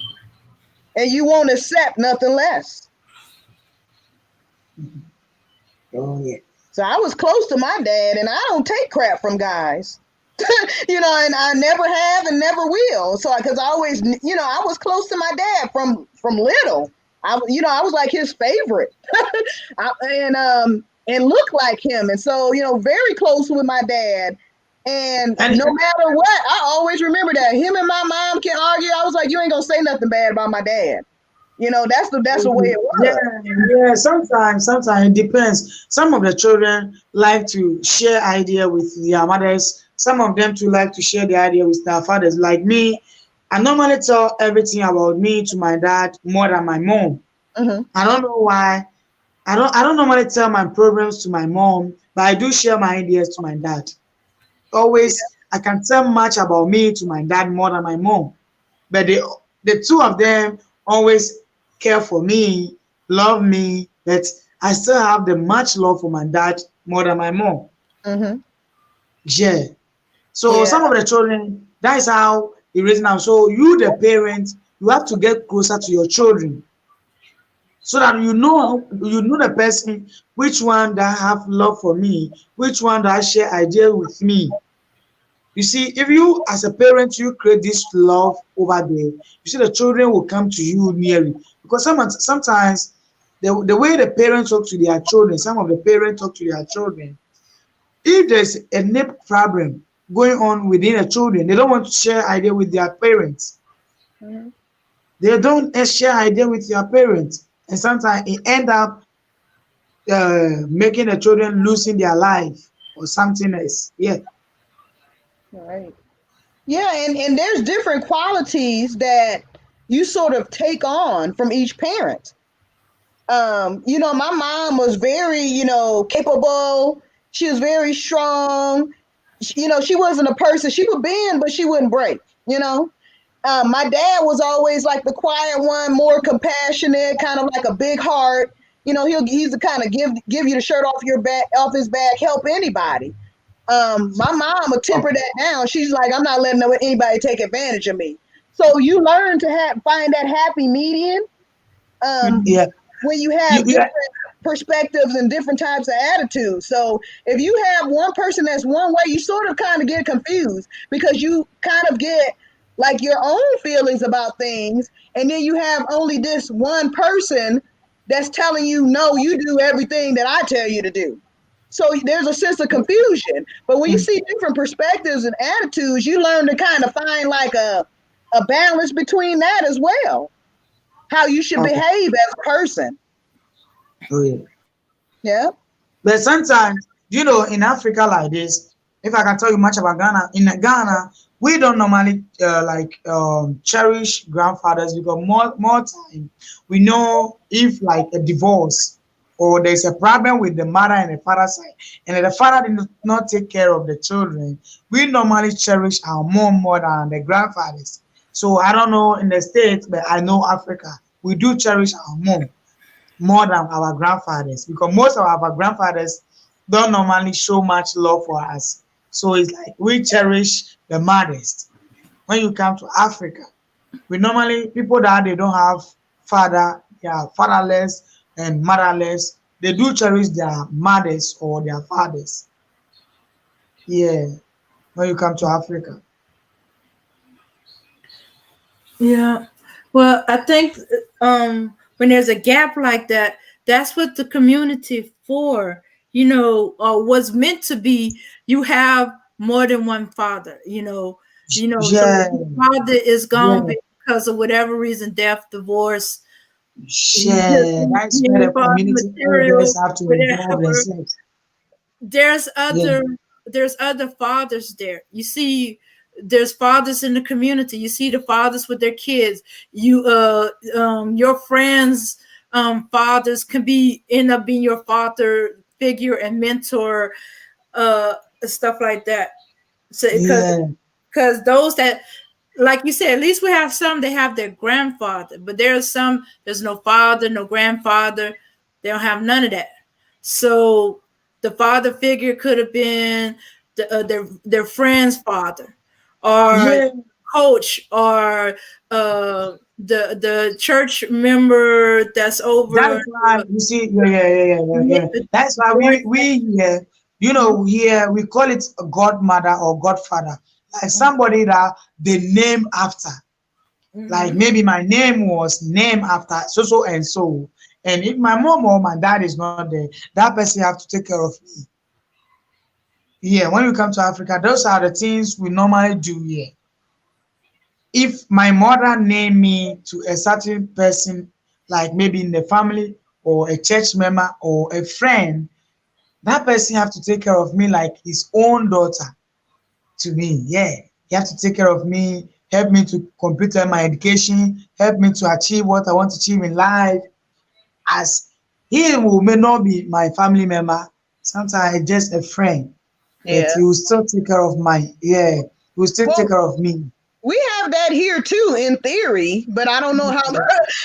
And you won't accept nothing less. Oh, yeah. So I was close to my dad, and I don't take crap from guys, and I never have and never will. So because I always, I was close to my dad from little. I was like his favorite, and looked like him, and so very close with my dad. And And no matter what, I always remember that him and my mom can argue. I was like, you ain't gonna say nothing bad about my dad. That's the way it yeah, was. yeah. Sometimes it depends. Some of the children like to share idea with their mothers. Some of them too like to share the idea with their fathers. Like me, I normally tell everything about me to my dad more than my mom. Hmm. I don't know why. I don't normally tell my problems to my mom, but I do share my ideas to my dad. Always, I can tell much about me to my dad more than my mom. But the two of them always care for me, love me, but I still have the much love for my dad more than my mom. Hmm. Yeah. So Yeah. some of the children, that is how it is now. So you, the parent, you have to get closer to your children so that you know the person, which one that have love for me, which one that share idea with me. You see, if you as a parent you create this love over there, you see the children will come to you nearly because sometimes the way the parents talk to their children, some of the parents talk to their children. If there's a nip problem going on within the children, they don't want to share idea with their parents. Mhm. They don't share idea with their parents, and sometimes it end up making the children losing their life or something else. Yeah. Right. Yeah, and there's different qualities that you sort of take on from each parent. My mom was very, capable. She was very strong. She wasn't a person. She would bend, but she wouldn't break. My dad was always like the quiet one, more compassionate, kind of like a big heart. He's the kind of give you the shirt off his back, help anybody. My mom would temper that down. She's like, I'm not letting anybody take advantage of me. So you learn to find that happy median um, Mm-hmm. Yeah. when you You, have you, different perspectives and different types of attitudes. So if you have one person that's one way, you sort of kind of get confused because you kind of get like your own feelings about things, and then you have only this one person that's telling you, no, you do everything that I tell you to do. So there's a sense of confusion. But when you see different perspectives and attitudes, you learn to kind of find like a balance between that as well. How you should Okay. behave as a person. Oh, yeah. Yeah. But sometimes, in Africa like this, if I can tell you much about Ghana, in Ghana, we don't normally cherish grandfathers because more time we know if like a divorce or there's a problem with the mother and the father side, and the father did not take care of the children, we normally cherish our mom more than the grandfathers. So I don't know in the States, but I know Africa, we do cherish our mom more than our grandfathers because most of our grandfathers don't normally show much love for us. So it's like we cherish the mothers. When you come to Africa, we normally, people that they don't have father, they are fatherless and motherless, they do cherish their mothers or their fathers. Yeah, when you come to Africa. Yeah. Well, I think when there's a gap like that, that's what the community for, was meant to be. You have more than one father, so Yeah, the father is gone yeah, because of whatever reason, death, divorce, yeah. That's where the community elders material, have to involve whatever. themselves. There's Yeah, other fathers there. You see, there's fathers in the community. You see the fathers with their kids. Your friends fathers can end up being your father figure and mentor, stuff like that. So yeah, because those that, like you said, at least we have some that have their grandfather, but there's no father, no grandfather. They don't have none of that. So the father figure could have been their friend's father, or yeah. coach, or the church member that's That's over. why you see, yeah. That's why we here, here we call it a godmother or godfather, like somebody that they name after. Like maybe my name was named after so and so, and if my mom or my dad is not there, that person have to take care of me. Yeah, when we come to Africa, those are the things we normally do here. If my mother named me to a certain person, like maybe in the family or a church member or a friend, that person have to take care of me like his own daughter to me. Yeah, he have to take care of me, help me to complete my education, help me to achieve what I want to achieve in life. As he may not be my family member, sometimes just a friend, but Yeah. he will still take care of he will still take care of me. We have that here too, in theory, but I don't know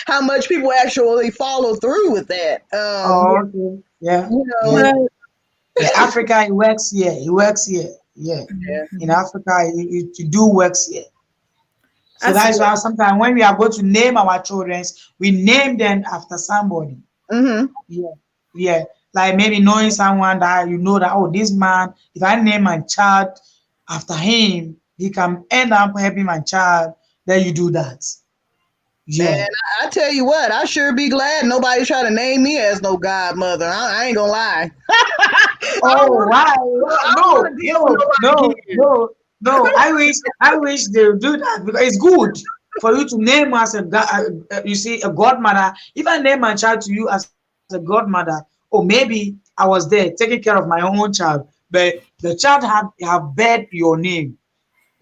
how much people actually follow through with that. Oh, okay. Yeah. Africa, he works here. He works here. Yeah. In Africa, he do works here. So that's why sometimes when we are going to name our children, we name them after somebody. Yeah. Like maybe knowing someone that that, this man, if I name my child after him, he can end up helping my child. Then you do that. Yeah. Man, I tell you what, I sure be glad nobody try to name me as no godmother. I ain't gonna lie. Oh wow! No! I wish they would do that because it's good for you to name us a godmother. If I name my child to you as a godmother, or maybe I was there taking care of my own child, but the child have bear your name.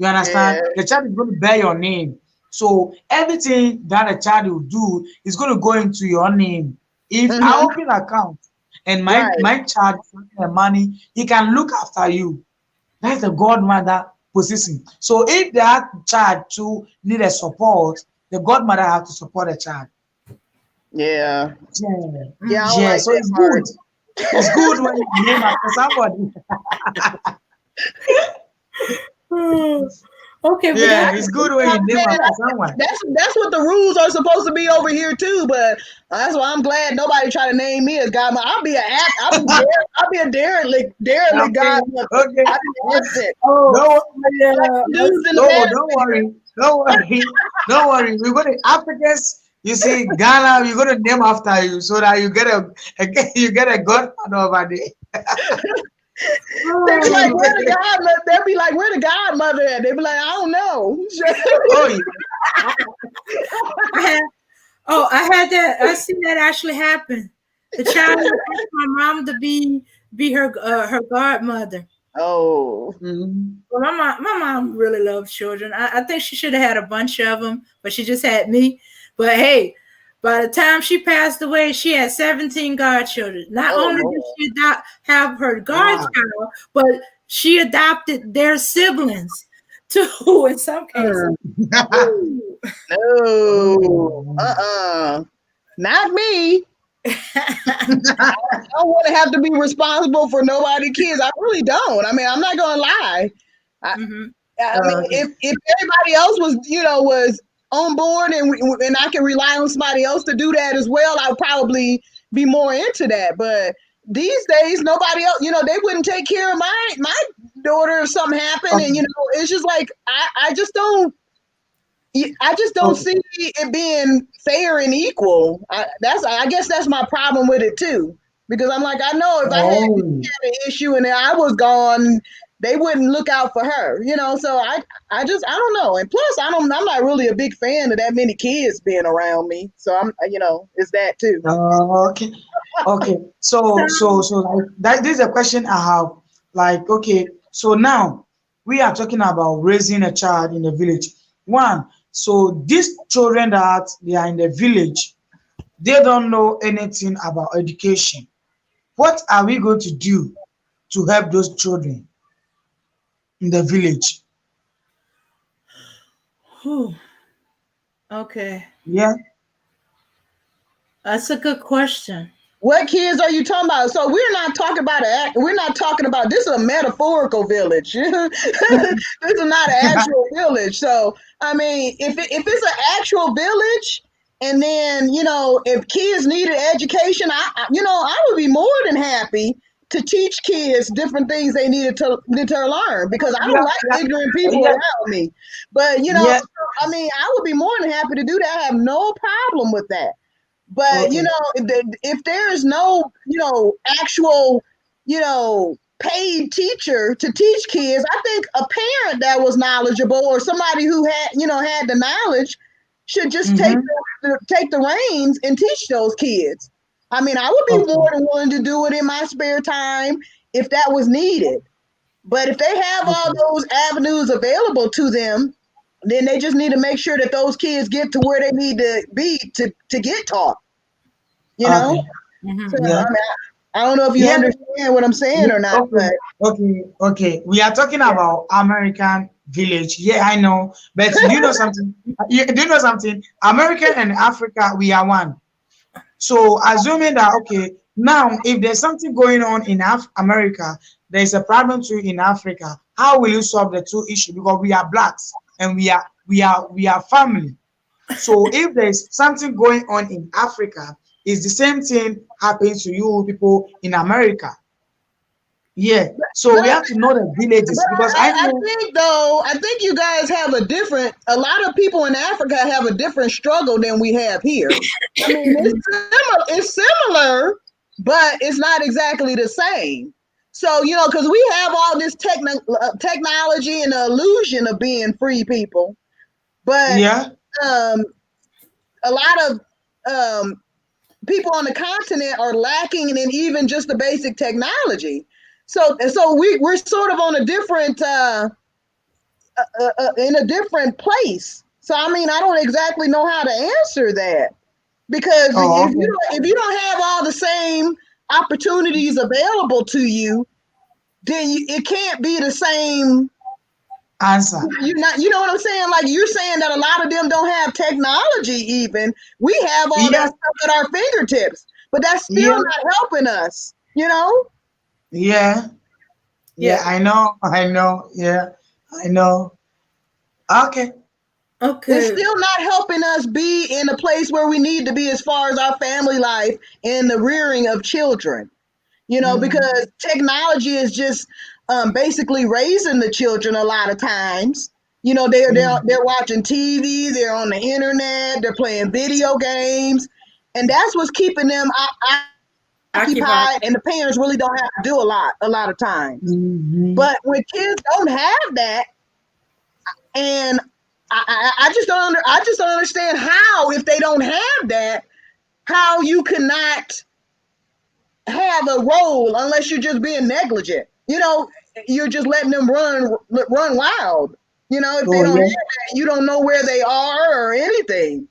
You understand? Yeah. The child is going to bear your name. So everything that a child will do is going to go into your name. If I open an account and my child has money, he can look after you. That's the godmother position. So if that child too need a support, the godmother have to support the child. Yeah. Yeah. Like so it's good. It's good when you name after somebody. Okay, yeah, it's good when you name after someone. That's what the rules are supposed to be over here too. But that's why I'm glad nobody try to name me as godmother. I'll be a derelict godmother. Okay. Don't worry. We're going to Africans. You see, Ghana, you're gonna name after you so that you get you get a godfather over there. They be like, where the Oh, godmother? They'll be like, where the godmother at? They be like, I don't know. oh, I had, oh, I had that. I seen that actually happen. The child asked my mom to be her godmother. Oh, mhm. Well, my mom really loves children. I think she should have had a bunch of them, but she just had me. But hey, by the time she passed away, she had 17 godchildren. Not oh only did Lord. she have her Wow. godchild, but she adopted their siblings too. In some cases. Ooh. No. Oh. Not me. I don't want to have to be responsible for nobody's kids. I really don't. I mean, I'm not gonna lie. I, Mhm. I mean, Okay. if everybody else was on board and I can rely on somebody else to do that as well, I'd probably be more into that. But these days, nobody else, they wouldn't take care of my daughter if something happened, and Okay. it's just like I just don't Okay. see it being fair and equal. I guess that's my problem with it too, because I'm like, I know if I had Oh. an issue and I was gone, they wouldn't look out for her, So I don't know. And plus, I'm not really a big fan of that many kids being around me. So it's that too. Okay. Okay. So like that. This is a question I have. Like, okay. So now we are talking about raising a child in the village. One. So these children that they are in the village, they don't know anything about education. What are we going to do to help those children in the village? Whew. Okay, Yeah. that's a good question. What kids are you talking about? So we're not talking about this is a metaphorical village. This is not an actual village. So I mean, if it's an actual village, and then if kids needed education, I would be more than happy to teach kids different things they needed to learn, because I don't Yeah. like Yeah. ignorant people Yeah. around me. But Yeah. I mean, I would be more than happy to do that. I have no problem with that. But Okay. if there is no actual paid teacher to teach kids, I think a parent that was knowledgeable, or somebody who had the knowledge, should just Mm-hmm. take the reins and teach those kids. I mean, I would be Okay. more than willing to do it in my spare time if that was needed. But if they have all Okay. those avenues available to them, then they just need to make sure that those kids get to where they need to be to get taught. You know, Okay. Hmm. so Yeah. I don't know if you Yeah. understand what I'm saying Yeah, or not, okay, but okay, okay. We are talking yeah. about American village. Yeah, I know. But do you know something? Do you know something? American and Africa, we are one. So assuming that, okay, now if there's something going on in America, there's a problem too in Africa. How will you solve the two issues? Because we are blacks and we are family. So if there's something going on in Africa, it's the same thing happens to you people in America. Yeah. So But we have to know the villages because I I know. think though, I think you guys have a lot of people in Africa have a different struggle than we have here. I mean, it's similar, but it's not exactly the same. So, because we have all this technology and the illusion of being free people, but Yeah. um, a lot of um, people on the continent are lacking in even just the basic technology. So we're sort of on a different in a different place. So I mean, I don't exactly know how to answer that, because Oh, okay. if you don't have all the same opportunities available to you, then it can't be the same. Answer. You know what I'm saying? Like, you're saying that a lot of them don't have technology even. We have all that Yeah. stuff at our fingertips, but that's still Yeah. not helping us, you know? Yeah. Yeah. Yeah. I know. I know. Yeah. I know. Okay. It's Okay. still not helping us be in a place where we need to be as far as our family life and the rearing of children, Mm. because technology is just basically raising the children a lot of times. You know, they're watching TV, they're on the internet, they're playing video games, and that's what's keeping them occupied. And the parents really don't have to do a lot of times. Mhm. But when kids don't have that, and I just don't understand how, if they don't have that, how you cannot have a role unless you're just being negligent. You know, you're just letting them run wild. You know, if they don't have that, you don't know where they are or anything.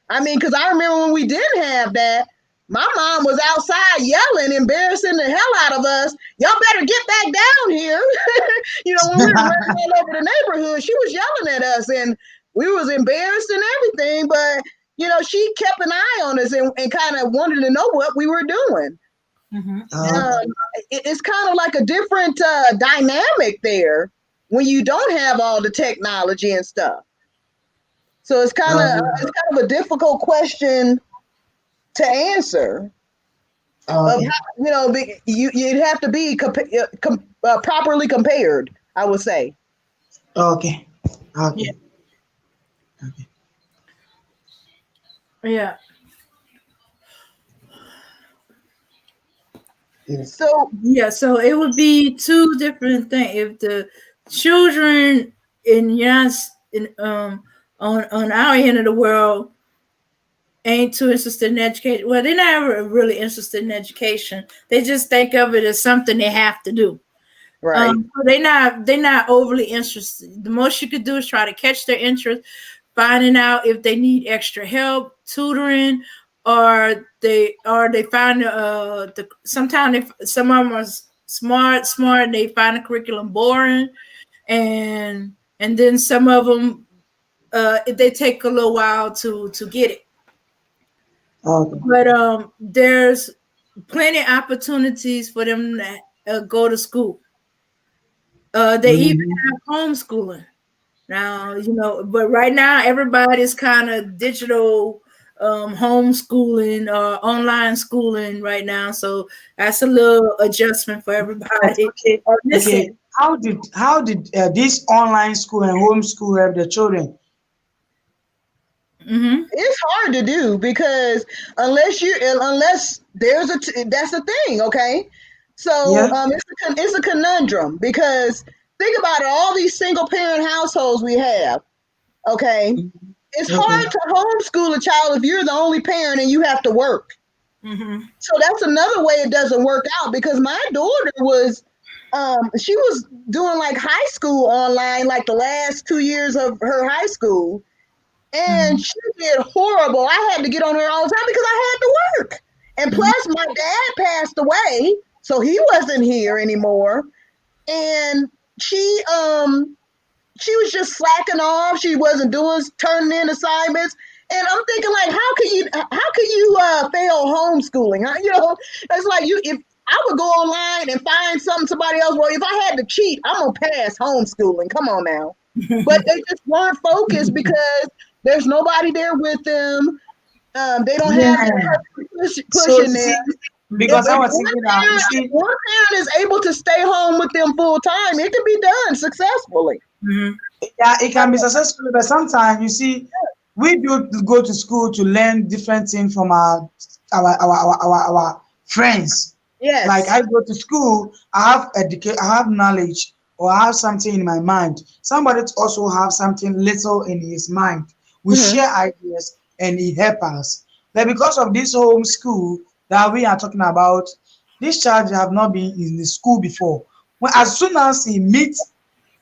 I mean, because I remember when we didn't have that, my mom was outside yelling, embarrassing the hell out of us. Y'all better get back down here. You know, when we were running all over the neighborhood, she was yelling at us, and we was embarrassed and everything. But, you know, she kept an eye on us and kind of wanted to know what we were doing. It's kind of like a different dynamic there when you don't have all the technology and stuff. So it's kind of a difficult question to answer. Of how, you know, you'd have to be properly compared, I would say. Okay. Yeah. Yes. So it would be two different things. If the children on our end of the world ain't too interested in education, well, they're not really interested in education. They just think of it as something they have to do. Right. So they're not overly interested. The most you could do is try to catch their interest, finding out if they need extra help, tutoring, or they find sometimes some of them are smart, and they find the curriculum boring, and then some of them they take a little while to get it. But there's plenty of opportunities for them to go to school. They even have homeschooling now, you know, but right now everybody's kind of digital homeschooling or online schooling right now. So that's a little adjustment for everybody. Okay. How did this online school and homeschool help the children? It's hard to do because unless there's that's the thing, okay? So it's a conundrum because think about it, all these single parent households we have, okay? It's hard to homeschool a child if you're the only parent and you have to work. So that's another way it doesn't work out because my daughter was she was doing like high school online like the last 2 years of her high school. And she did horrible. I had to get on her all the time because I had to work. And plus, my dad passed away, so he wasn't here anymore. And she was just slacking off. She wasn't turning in assignments. And I'm thinking, like, how could you fail homeschooling? You know, it's like if I would go online and find somebody else. Well, if I had to cheat, I'm gonna pass homeschooling. Come on now. But they just weren't focused because there's nobody there with them. They don't have pushing them. Because I was thinking one parent is able to stay home with them full time, it can be done successfully. Yeah, it can be successful, but sometimes you see, we do go to school to learn different things from our friends. Yes. Like I go to school, I have knowledge, or I have something in my mind. Somebody also have something little in his mind. We share ideas and it helps us. But because of this home school that we are talking about, this child have not been in the school before. As soon as he meets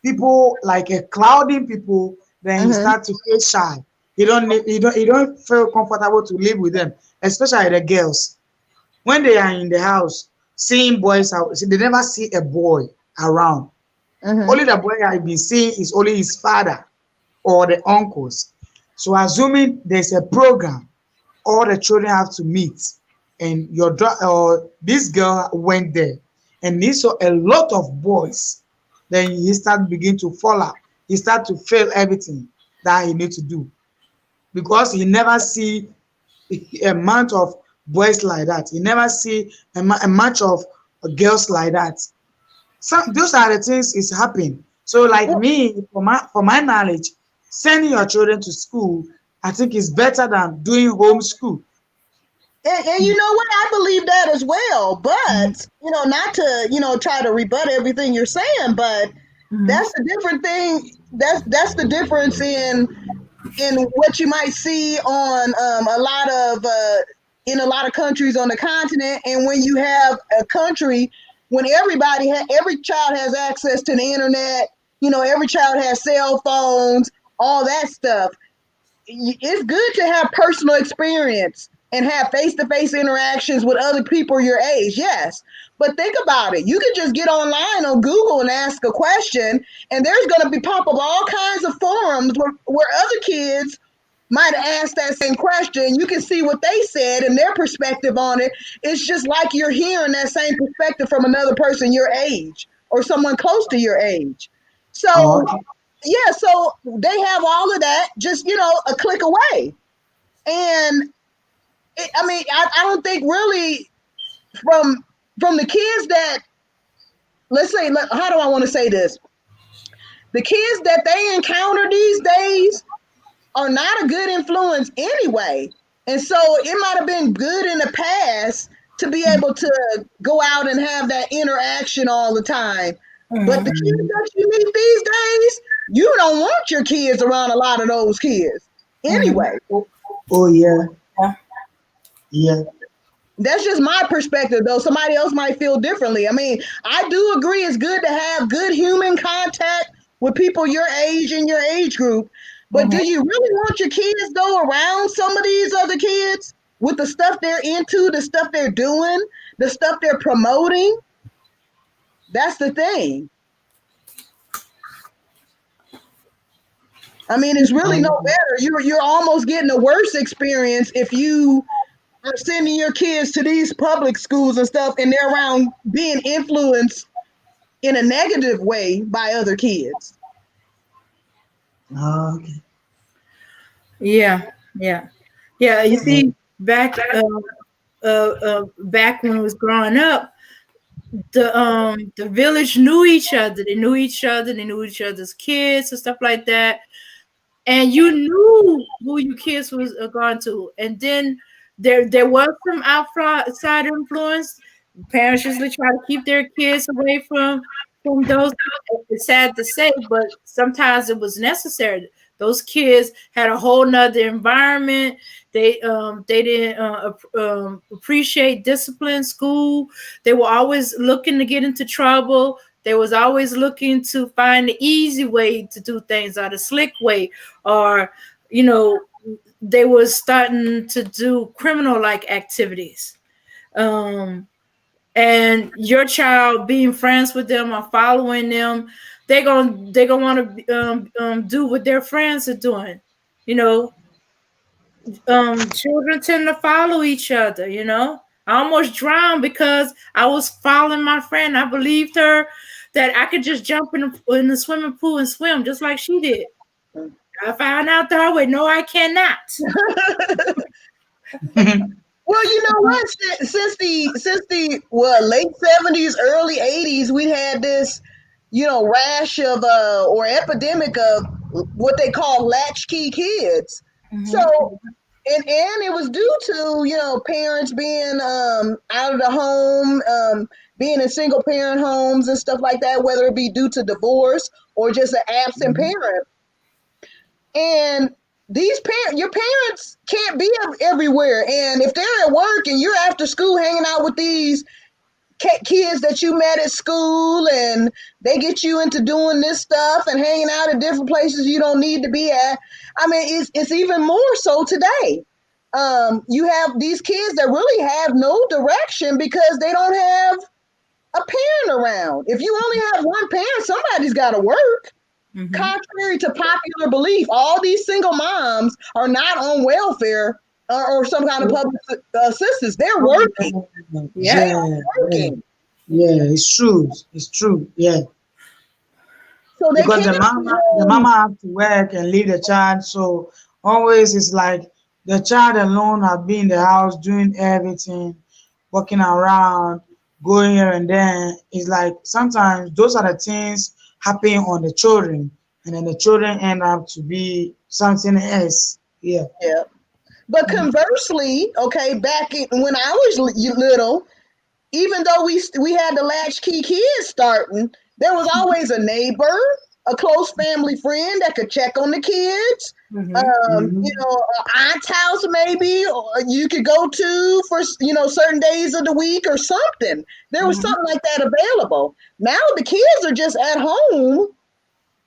people like a crowding people, then he starts to feel shy. He don't feel comfortable to live with them, especially the girls. When they are in the house, seeing boys out, they never see a boy around. Only the boy I've been seeing is only his father or the uncles. So assuming there's a program, all the children have to meet, and this girl went there, and he saw a lot of boys. Then he begin to follow. He start to fail everything that he need to do, because he never see a amount of boys like that. He never see a match of girls like that. Those are the things is happening. So like me, for my knowledge, sending your children to school, I think is better than doing homeschool. And you know what? I believe that as well. But, not to, try to rebut everything you're saying, but that's a different thing. That's the difference in what you might see on in a lot of countries on the continent, and when you have a country when every child has access to the internet, every child has cell phones, all that stuff. It's good to have personal experience and have face-to-face interactions with other people your age, yes. But think about it. You could just get online on Google and ask a question, and there's going to be pop up all kinds of forums where other kids might ask that same question. You can see what they said and their perspective on it. It's just like you're hearing that same perspective from another person your age or someone close to your age. So, yeah, so they have all of that just, a click away. And I don't think really from the kids that, let's say, how do I want to say this? The kids that they encounter these days are not a good influence anyway. And so it might have been good in the past to be able to go out and have that interaction all the time. But the kids that you meet these days, you don't want your kids around a lot of those kids anyway. Oh, yeah. Yeah. That's just my perspective, though. Somebody else might feel differently. I do agree it's good to have good human contact with people your age and your age group. But do you really want your kids, though, around some of these other kids with the stuff they're into, the stuff they're doing, the stuff they're promoting? That's the thing. It's really no better. You're almost getting a worse experience if you are sending your kids to these public schools and stuff, and they're around being influenced in a negative way by other kids. Okay. Yeah. You see, back when I was growing up, the village knew each other. They knew each other. They knew each other's kids and stuff like that. And you knew who your kids was going to. And then there was some outside influence. Parents usually try to keep their kids away from those. It's sad to say, but sometimes it was necessary. Those kids had a whole nother environment. They didn't appreciate discipline, school. They were always looking to get into trouble. They was always looking to find the easy way to do things or the slick way, or they were starting to do criminal-like activities. And your child being friends with them or following them, they're gonna want to do what their friends are doing. Children tend to follow each other. I almost drowned because I was following my friend. I believed her that I could just jump in the swimming pool and swim just like she did. I found out the hard way. No, I cannot. Well, you know what? Since the late 70s, early 80s, we had this, rash of or epidemic of what they call latchkey kids. So, and it was due to parents being out of the home, being in single parent homes and stuff like that, whether it be due to divorce or just an absent parent. And your parents can't be everywhere. And if they're at work and you're after school hanging out with these kids that you met at school, and they get you into doing this stuff and hanging out at different places you don't need to be at. It's even more so today. You have these kids that really have no direction because they don't have a parent around. If you only have one parent, somebody's got to work. Contrary to popular belief, all these single moms are not on welfare or some kind of public assistance. They're working. Yeah, it's true. It's true. Yeah. So because the mama have to work and leave the child. So always it's like the child alone have been in the house doing everything, walking around, going here and there. It's like sometimes those are the things happen on the children, and then the children end up to be something else. Yeah. Yeah. But conversely, okay, when I was little, even though we had the latchkey kids starting, there was always a neighbor, a close family friend that could check on the kids. Mhm. Aunt's house maybe, or you could go to for certain days of the week or something. There was something like that available. Now the kids are just at home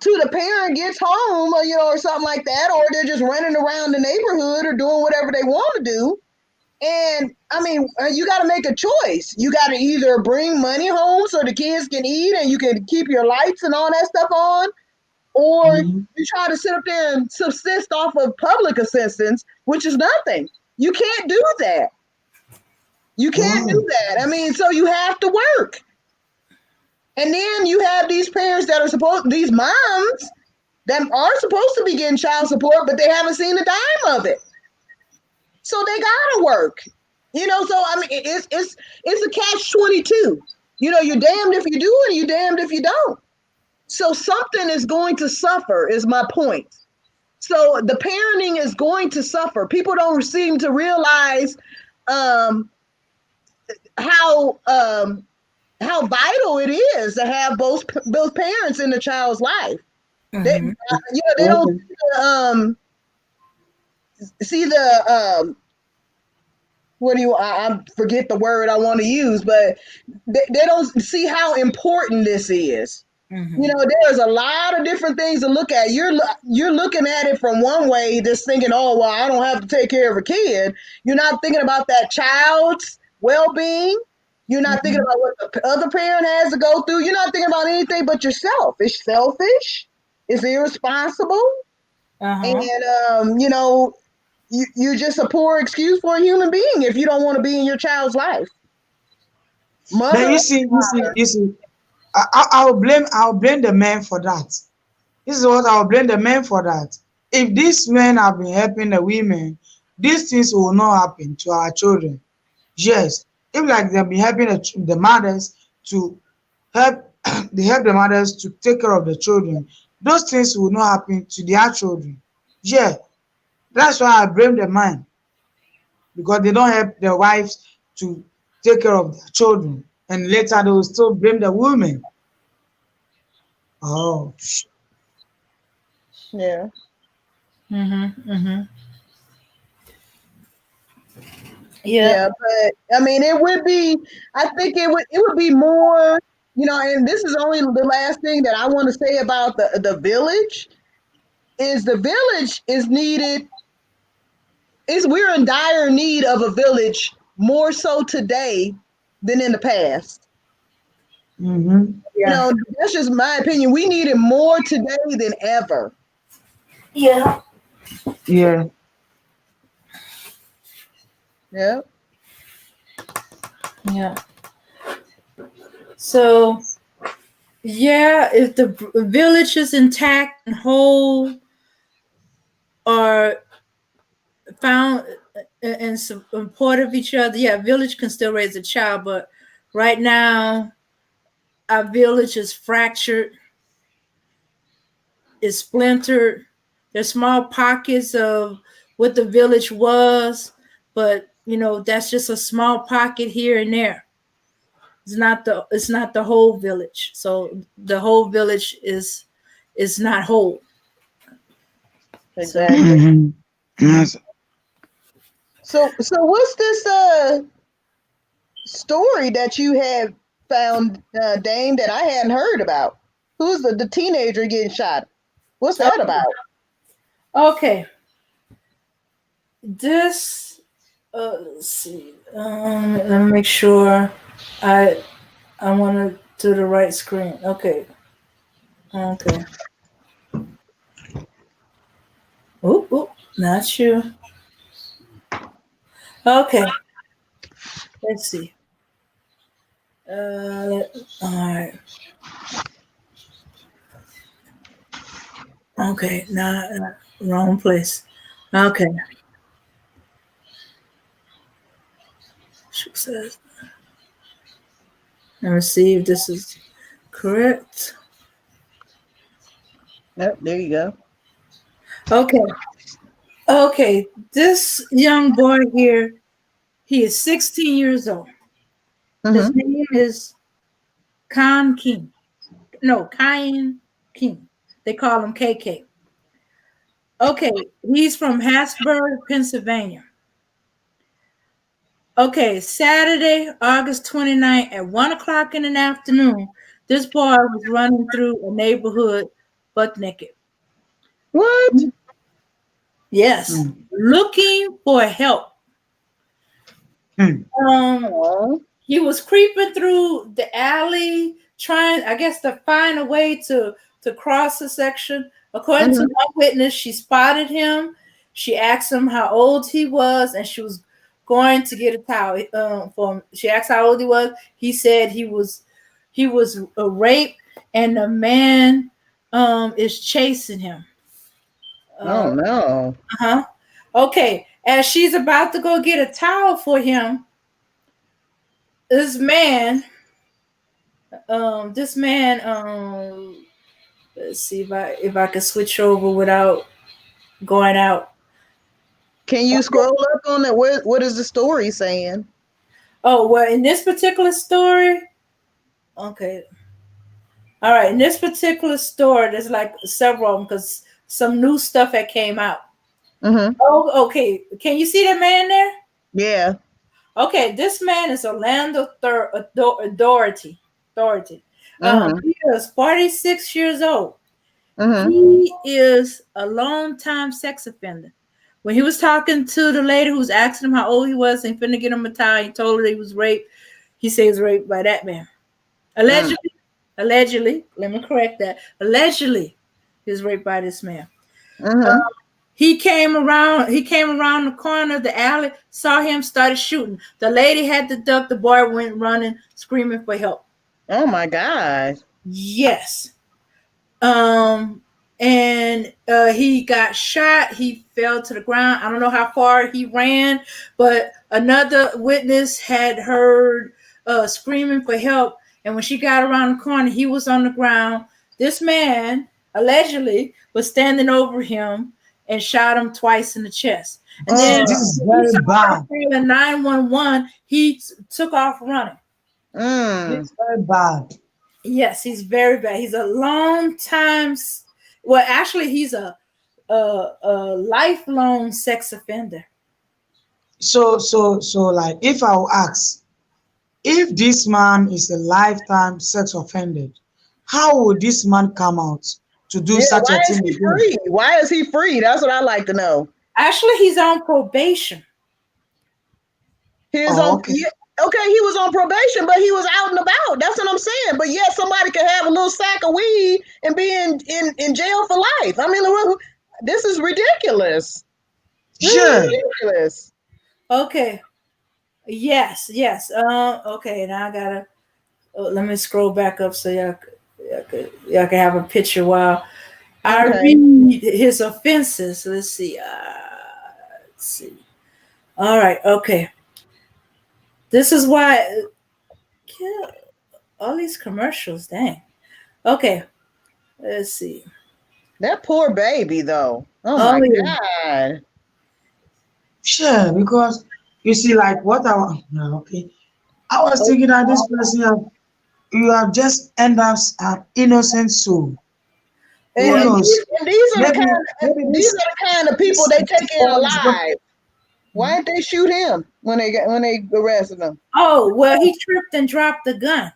till the parent gets home, or something like that, or they're just running around the neighborhood or doing whatever they want to do. And I mean, you got to make a choice. You got to either bring money home so the kids can eat and you can keep your lights and all that stuff on, or Mhm. you try to sit up there and subsist off of public assistance, which is nothing. You can't do that. You can't Oh. do that. I mean, so you have to work. And then you have these parents that are these moms that are supposed to be getting child support, but they haven't seen a dime of it. So they gotta work. So I mean, it's a catch-22. You're damned if you do and you're damned if you don't. So something is going to suffer, is my point. So the parenting is going to suffer. People don't seem to realize um, how how vital it is to have both parents in the child's life. They don't Okay. see the what do you I forget the word I want to use, but they don't see how important this is. There's a lot of different things to look at. You're looking at it from one way, just thinking, oh well, I don't have to take care of a kid. You're not thinking about that child's well-being. You're not thinking about what the other parent has to go through. You're not thinking about anything but yourself. It's selfish. It's irresponsible, and you're just a poor excuse for a human being if you don't want to be in your child's life. Then Mother, you see, I'll blame the men for that. This is what I'll blame the men for that. If these men have been helping the women, these things will not happen to our children. Yes, if like they've been helping the mothers to help, they help the mothers to take care of the children. Those things will not happen to their children. Yeah, that's why I blame the man, because they don't help their wives to take care of their children, and later they will still blame the women. Oh, yeah. Yeah. Yeah, but I mean, it would be. I think it would be more. And this is only the last thing that I want to say about the village. Is the village is needed? Is we're in dire need of a village more so today than in the past. mm-hmm. Yeah. That's just my opinion. We need it more today than ever. Yeah. Yeah. Yeah. Yeah. So, yeah, if the village is intact and whole, or found and support of each other, yeah, village can still raise a child. But right now, our village is fractured, is splintered. There's small pockets of what the village was, but that's just a small pocket here and there. It's not the whole village. So the whole village is not whole. So Exactly. Mm-hmm. Yes. So what's this story that you had found, Dame, that I hadn't heard about? Who's the teenager getting shot? What's that about? okay, this let's see. Let me make sure I want to do the right screen. Okay. Okay. Oop, not you. Okay. Let's see. All right. Okay. Not wrong place. Okay. She says, let me see if this is correct. Yep, there you go. Okay. Okay. This young boy here, he is 16 years old. His Mm-hmm. name is Khan King. No, Kyan King. They call him KK. Okay, he's from Harrisburg, Pennsylvania. Okay, Saturday, August 29th at 1 o'clock in the afternoon, this boy was running through a neighborhood buck naked. What? Yes, looking for help. Hmm. Oh. He was creeping through the alley, trying, I guess, to find a way to cross the section. According to one witness, she spotted him. She asked him how old he was, and she was going to get a towel for him. She asked how old he was. He said he was raped, and the man is chasing him. Oh no. Uh-huh. Okay, as she's about to go get a towel for him, this man, let's see if I can switch over without going out. Can you scroll up on it? What is the story saying? Oh, well, in this particular story, okay. All right, in this particular story, there's like several of them because some new stuff that came out. Mm-hmm. Oh, okay. Can you see that man there? Yeah. Okay, this man is Orlando Doherty. He is 46 years old. Mm-hmm. He is a long-time sex offender. When he was talking to the lady who was asking him how old he was and finna get him a towel, he told her he was raped. He said he was raped by that man. Allegedly, let me correct that. Allegedly, he was raped by this man. Mm-hmm. He came around the corner of the alley, saw him, started shooting. The lady had to duck. The boy went running, screaming for help. Oh my God. Yes. And he got shot. He fell to the ground. I don't know how far he ran, but another witness had heard screaming for help. And when she got around the corner, he was on the ground. This man allegedly was standing over him and shot him twice in the chest. And then This is very bad. 911, he took off running. It's very bad. Yes, he's very bad. He's a long time. Well, actually, he's a lifelong sex offender. So like, if I will ask, if this man is a lifetime sex offender, how would this man come out to do such why a is thing he again? free? Why is he free? That's what I like to know. Actually, he's on probation. He was Oh, on. okay. Yeah, okay, he was on probation, but he was out and about. That's what I'm saying. But yeah, somebody could have a little sack of weed and be in jail for life. I mean, this is ridiculous. This is ridiculous. Okay. Yes. Okay. Now I gotta. Let me scroll back up so y'all can have a picture while I read his offenses. Let's see. Let's see. All right. Okay. This is why. Yeah, all these commercials. Dang. Okay. Let's see. That poor baby, though. Oh my God. Sure, because you see, like what I want. Okay, I was thinking that this person you have just end up an innocent soul. And these are the kind of people they take in alive. Why didn't they shoot him when they arrested him? Oh, well, he tripped and dropped the gun.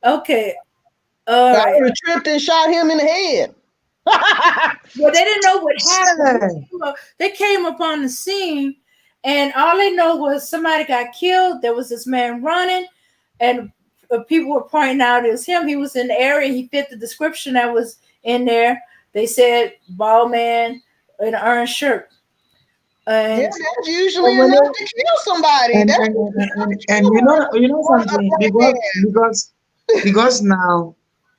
Okay. I would have tripped and shot him in the head. Well, they didn't know what happened. They came upon the scene, and all they know was somebody got killed. There was this man running, and people were pointing out it was him. He was in the area. He fit the description that was in there. They said bald man in an orange shirt. Yeah, that's usually enough to kill somebody. And you know something, because now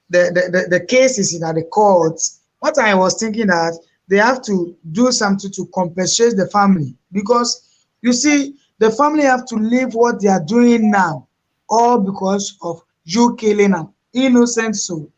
the case is in the courts. What I was thinking that they have to do something to compensate the family, because you see the family have to leave what they are doing now, all because of you killing an innocent soul.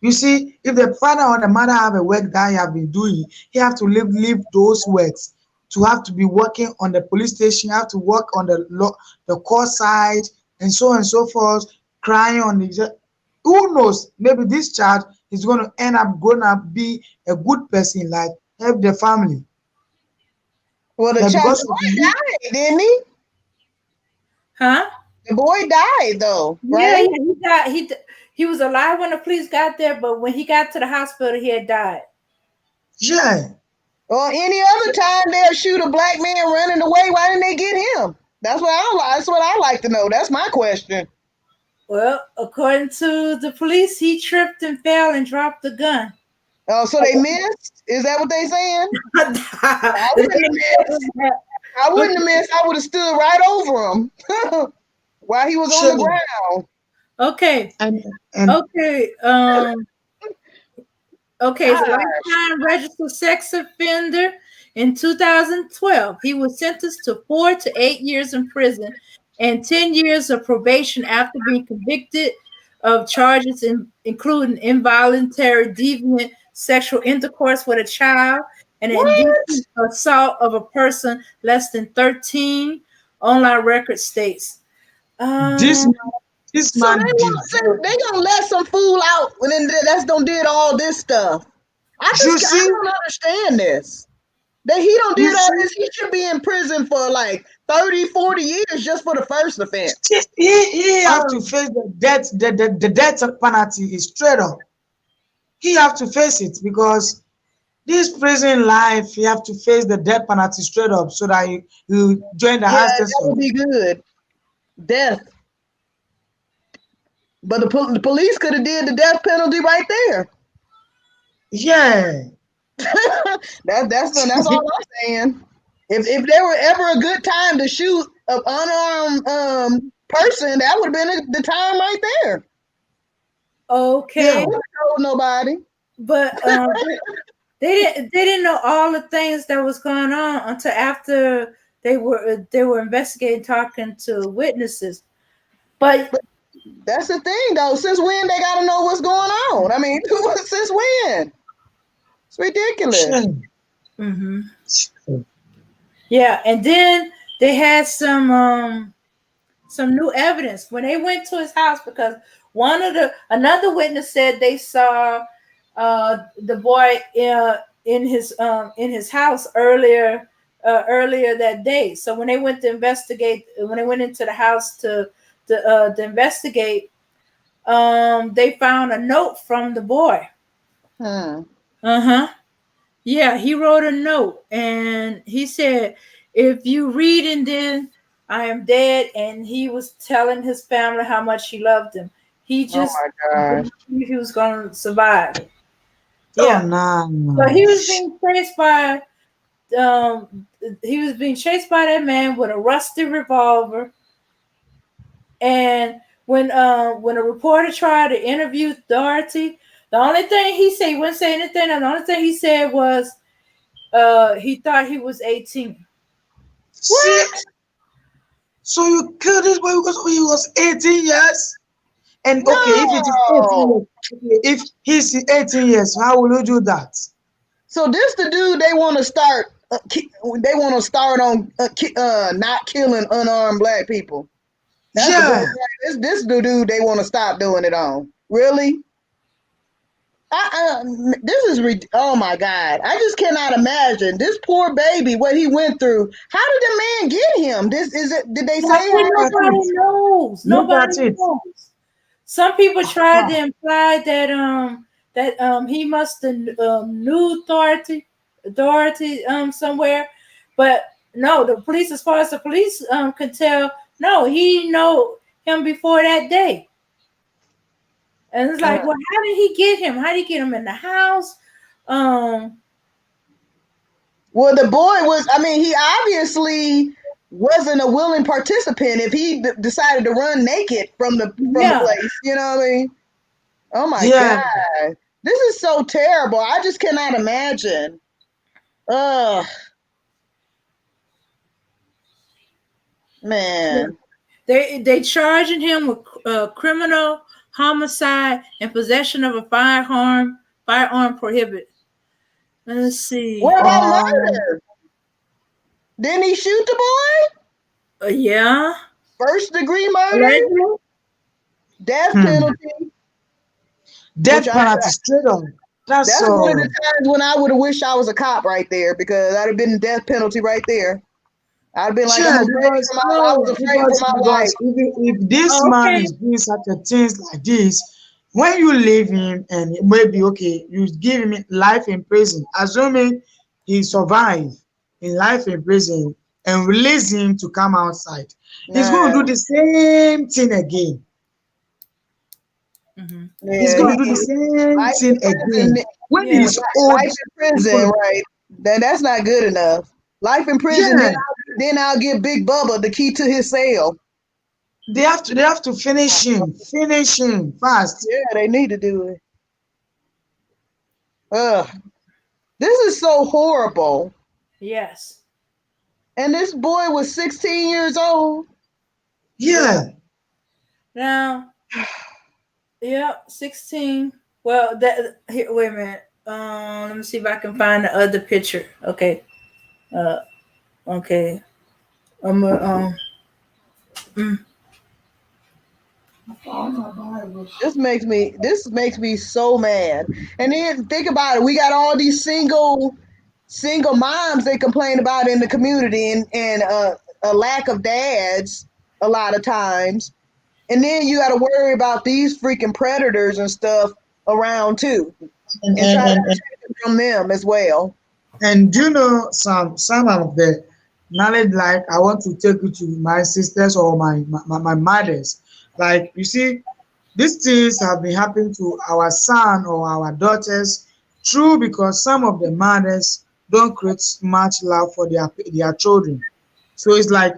You see, if the father or the mother have a work that he have been doing, he have to leave those works to have to be working on the police station, have to work on the court side, and so on and so forth, crying on the. Who knows? Maybe this child is going to end up be a good person, like help the family. Well, the But child because the of boy died, didn't he? Huh? The boy died though, Yeah, right? he died. He was alive when the police got there, but when he got to the hospital, he had died. yeah. Or any other time they'll shoot a black man running away. Why didn't they get him? That's what I like to know. That's my question. Well, according to the police, he tripped and fell and dropped the gun. Oh, so they missed? Is that what they saying? I wouldn't have missed. I wouldn't have missed. I would have stood right over him while he was on the ground. Okay. And Okay. Okay. He's a lifetime registered sex offender. In 2012, he was sentenced to 4 to 8 years in prison and 10 years of probation after being convicted of charges including involuntary deviant sexual intercourse with a child and indecent assault of a person less than 13. Online record states. this So man they gonna let some fool out when that's done did all this stuff. I don't understand this. That he don't did all this. He should be in prison for like 30, 40 years just for the first offense. He have to face the death. The death penalty is straight up. He have to face it because this prison life, you have to face the death penalty straight up so that you join the that would be good. Death. But the police could have did the death penalty right there. Yeah. that's all I'm saying. If there were ever a good time to shoot an unarmed person, that would have been the time right there. Okay. Yeah, told nobody. But they didn't know all the things that was going on until after they were investigating, talking to witnesses. But that's the thing, though. Since when they got to know what's going on? I mean, since when? It's ridiculous. Mm-hmm. Yeah, and then they had some new evidence when they went to his house because another witness said they saw the boy in his house earlier that day. So when they went to investigate, when they went into the house to investigate, they found a note from the boy. Yeah, he wrote a note and he said, if you read and then I am dead, and he was telling his family how much he loved them. He just knew he was going to survive. Yeah. So he was being chased by that man with a rusty revolver. And when a reporter tried to interview Doherty, the only thing he said, he wouldn't say anything. And the only thing he said was he thought he was 18. What? So you killed this boy because he was 18 years? And okay, if it is 18 years, if he's 18 years, how will you do that? So this the dude they want to start. They want to start on not killing unarmed black people. That's this the dude they want to stop doing it on. Really? This is oh my God! I just cannot imagine this poor baby what he went through. How did the man get him? This is it? Did they say nobody knows? Nobody knows. Some people tried to imply that he must have knew Doherty somewhere, but no. The police, as far as the police can tell, no, he know him before that day. And it's like, well, how did he get him? How did he get him in the house? Well, the boy was, I mean, he obviously wasn't a willing participant if he decided to run naked from the place. You know what I mean? Oh my God. This is so terrible. I just cannot imagine. Man. They charging him with criminal homicide, and possession of a firearm. Firearm prohibited. Let's see. What about Um, murder? Didn't he shoot the boy? Yeah. First degree murder, Allegedly. death hmm. penalty. Death Which I, penalty straight on. That's that's one of the all. times when I would have wished I was a cop right there, because I'd have been death penalty right there. I'd have been like, I'm Yeah, afraid because for my, I was no, afraid for my life. because if this man Okay. is doing such a things like this, when you leave him and maybe okay, you give him life in prison, assuming he survive in life in prison and release him to come outside, he's going to Nah, do the same thing again. Mm-hmm. He's yeah, going to do the same life thing in prison. again. When Yeah. he's old, Life in prison, right? That's not good enough. Life in prison, yeah, then I'll give Big Bubba the key to his cell. they have to finish him fast. Yeah, they need to do it. Ugh, this is so horrible. Yes. And this boy was 16 years old. Yeah. Now, yeah, 16. Well, that here. Wait a minute. Let me see if I can find the other picture. Okay. Okay. I'm mm. This makes me so mad. And then think about it. We got all these single moms they complain about in the community, and a lack of dads a lot of times. And then you got to worry about these freaking predators and stuff around too, And, and try to and, protect it from them as well. And do you know some of the knowledge, like I want to take you to my sisters or my mothers. Like you see, these things have been happening to our son or our daughters true because some of the mothers don't create much love for their children. So it's like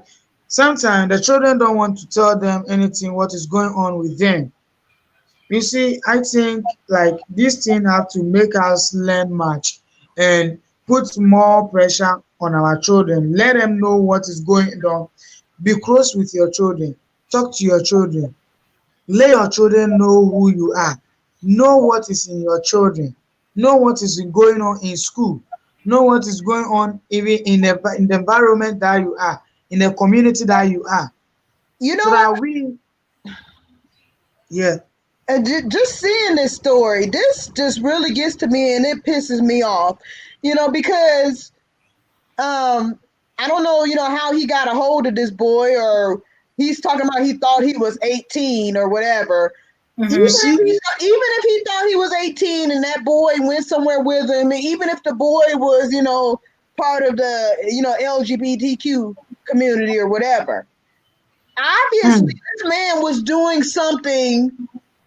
sometimes the children don't want to tell them anything what is going on with them. You see, I think like this thing have to make us learn much and put more pressure on our children. Let them know what is going on. Be close with your children. Talk to your children. Let your children know who you are. Know what is in your children. Know what is going on in school. Know what is going on even in the environment that you are, in the community that you are. You know So what? that we, yeah. And just seeing this story, this just really gets to me, and it pisses me off, because I don't know, how he got a hold of this boy, or he's talking about he thought he was 18 or whatever. Mm-hmm. You see? Even if he thought he was 18 and that boy went somewhere with him, even if the boy was, part of the, LGBTQ community or whatever, obviously this man was doing something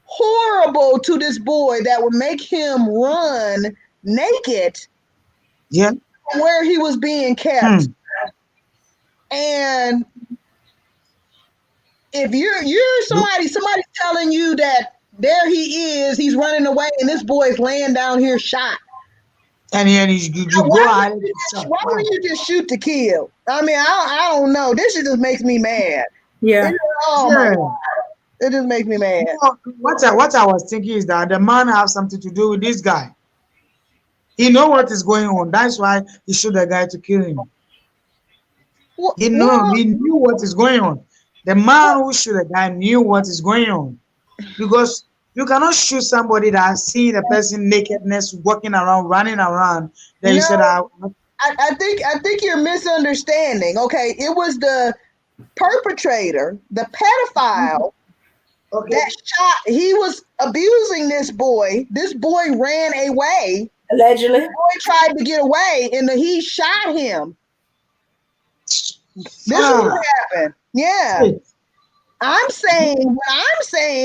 horrible to this boy that would make him run naked Yeah. from where he was being kept. And if you're somebody's telling you that there he is, he's running away, and this boy's laying down here shot. And then you go Why ahead. wouldn't you just shoot to kill? I mean, I don't know. This shit just makes me mad. Yeah. Oh my God. It just makes me mad. What I was thinking is that the man have something to do with this guy. He know what is going on. That's why he shoot the guy to kill him. He knew what is going on. The man who shoot the guy knew what is going on. Because you cannot shoot somebody that has seen a person nakedness walking around, running around. Then you said, I think you're misunderstanding. Okay, it was the perpetrator, the pedophile, that shot. He was abusing this boy. This boy ran away. Allegedly. The boy tried to get away, and he shot him. This is what happened. Yeah. What I'm saying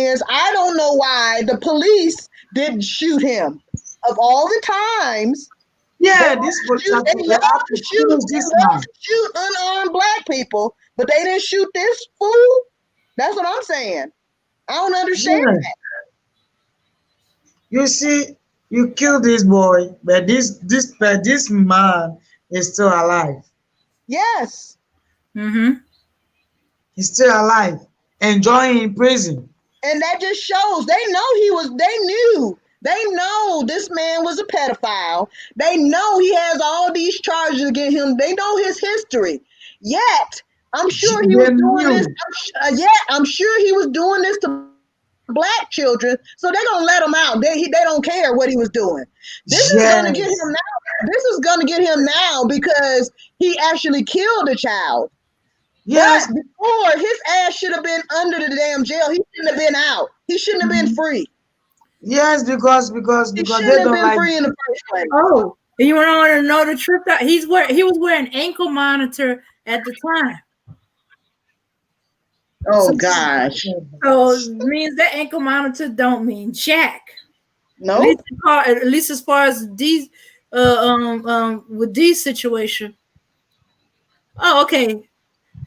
is I don't know why the police didn't shoot him. Of all the times, this they love to shoot unarmed black people, but they didn't shoot this fool. That's what I'm saying. I don't understand that. You see, you killed this boy, but this man is still alive. Yes. Mm-hmm. He's still alive, enjoying in prison. And that just shows they know this man was a pedophile. They know he has all these charges against him. They know his history. Yet, I'm sure he was doing this. I'm sure he was doing this to black children. So they're gonna let him out. They don't care what he was doing. This is gonna get him now. This is gonna get him now because he actually killed a child. Yes. But before, his ass should have been under the damn jail. He shouldn't have been out. He shouldn't have been free. Yes, because He they shouldn't don't have been like. free in the first place. Oh, and you want to know the truth? That he was wearing ankle monitor at the time. Oh gosh. So it means that ankle monitor don't mean jack. No. At least as far as these with these situation. Oh, okay.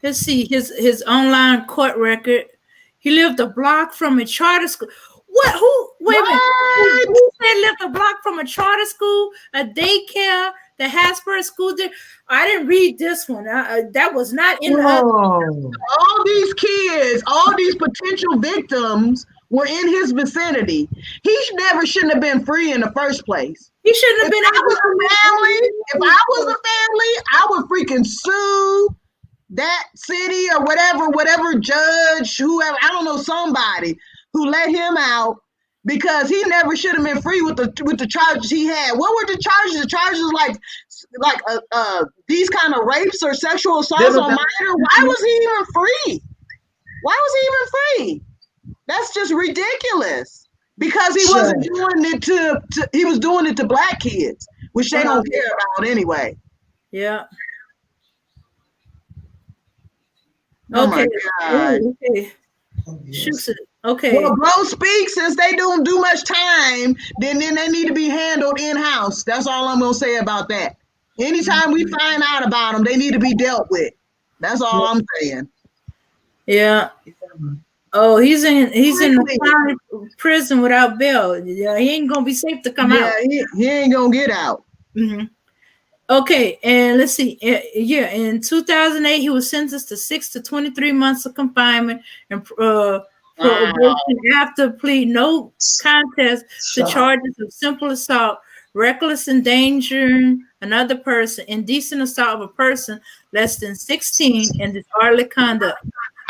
Let's see his online court record. He lived a block from a charter school. What? Who? Wait a minute. Who said lived a block from a charter school, a daycare, the Hasbro school? I didn't read this one. That was not in all these kids, all these potential victims were in his vicinity. He shouldn't have been free in the first place. He shouldn't have been. If I was a family, I would freaking sue that city or whatever judge, whoever, I don't know, somebody who let him out because he never should have been free with the charges he had. What were the charges? The charges like these kind of rapes or sexual assaults on minor. Why was he even free? Why was he even free? That's just ridiculous. Because he wasn't doing it he was doing it to black kids, which they don't care about anyway. Yeah. Oh my God. Okay. Shoots it. Okay. Well, bro, speak. Since they don't do much time, then they need to be handled in-house. That's all I'm gonna say about that. Anytime we find out about them, they need to be dealt with. That's all I'm saying. Yeah. Oh, he's in the prison without bail. Yeah, he ain't gonna be safe to come out. Yeah, he ain't gonna get out. Mm-hmm. Okay, and let's see. Yeah, in 2008, he was sentenced to 6 to 23 months of confinement and probation after plead no contest to charges of simple assault, reckless endangering another person, indecent assault of a person less than 16, and disorderly conduct.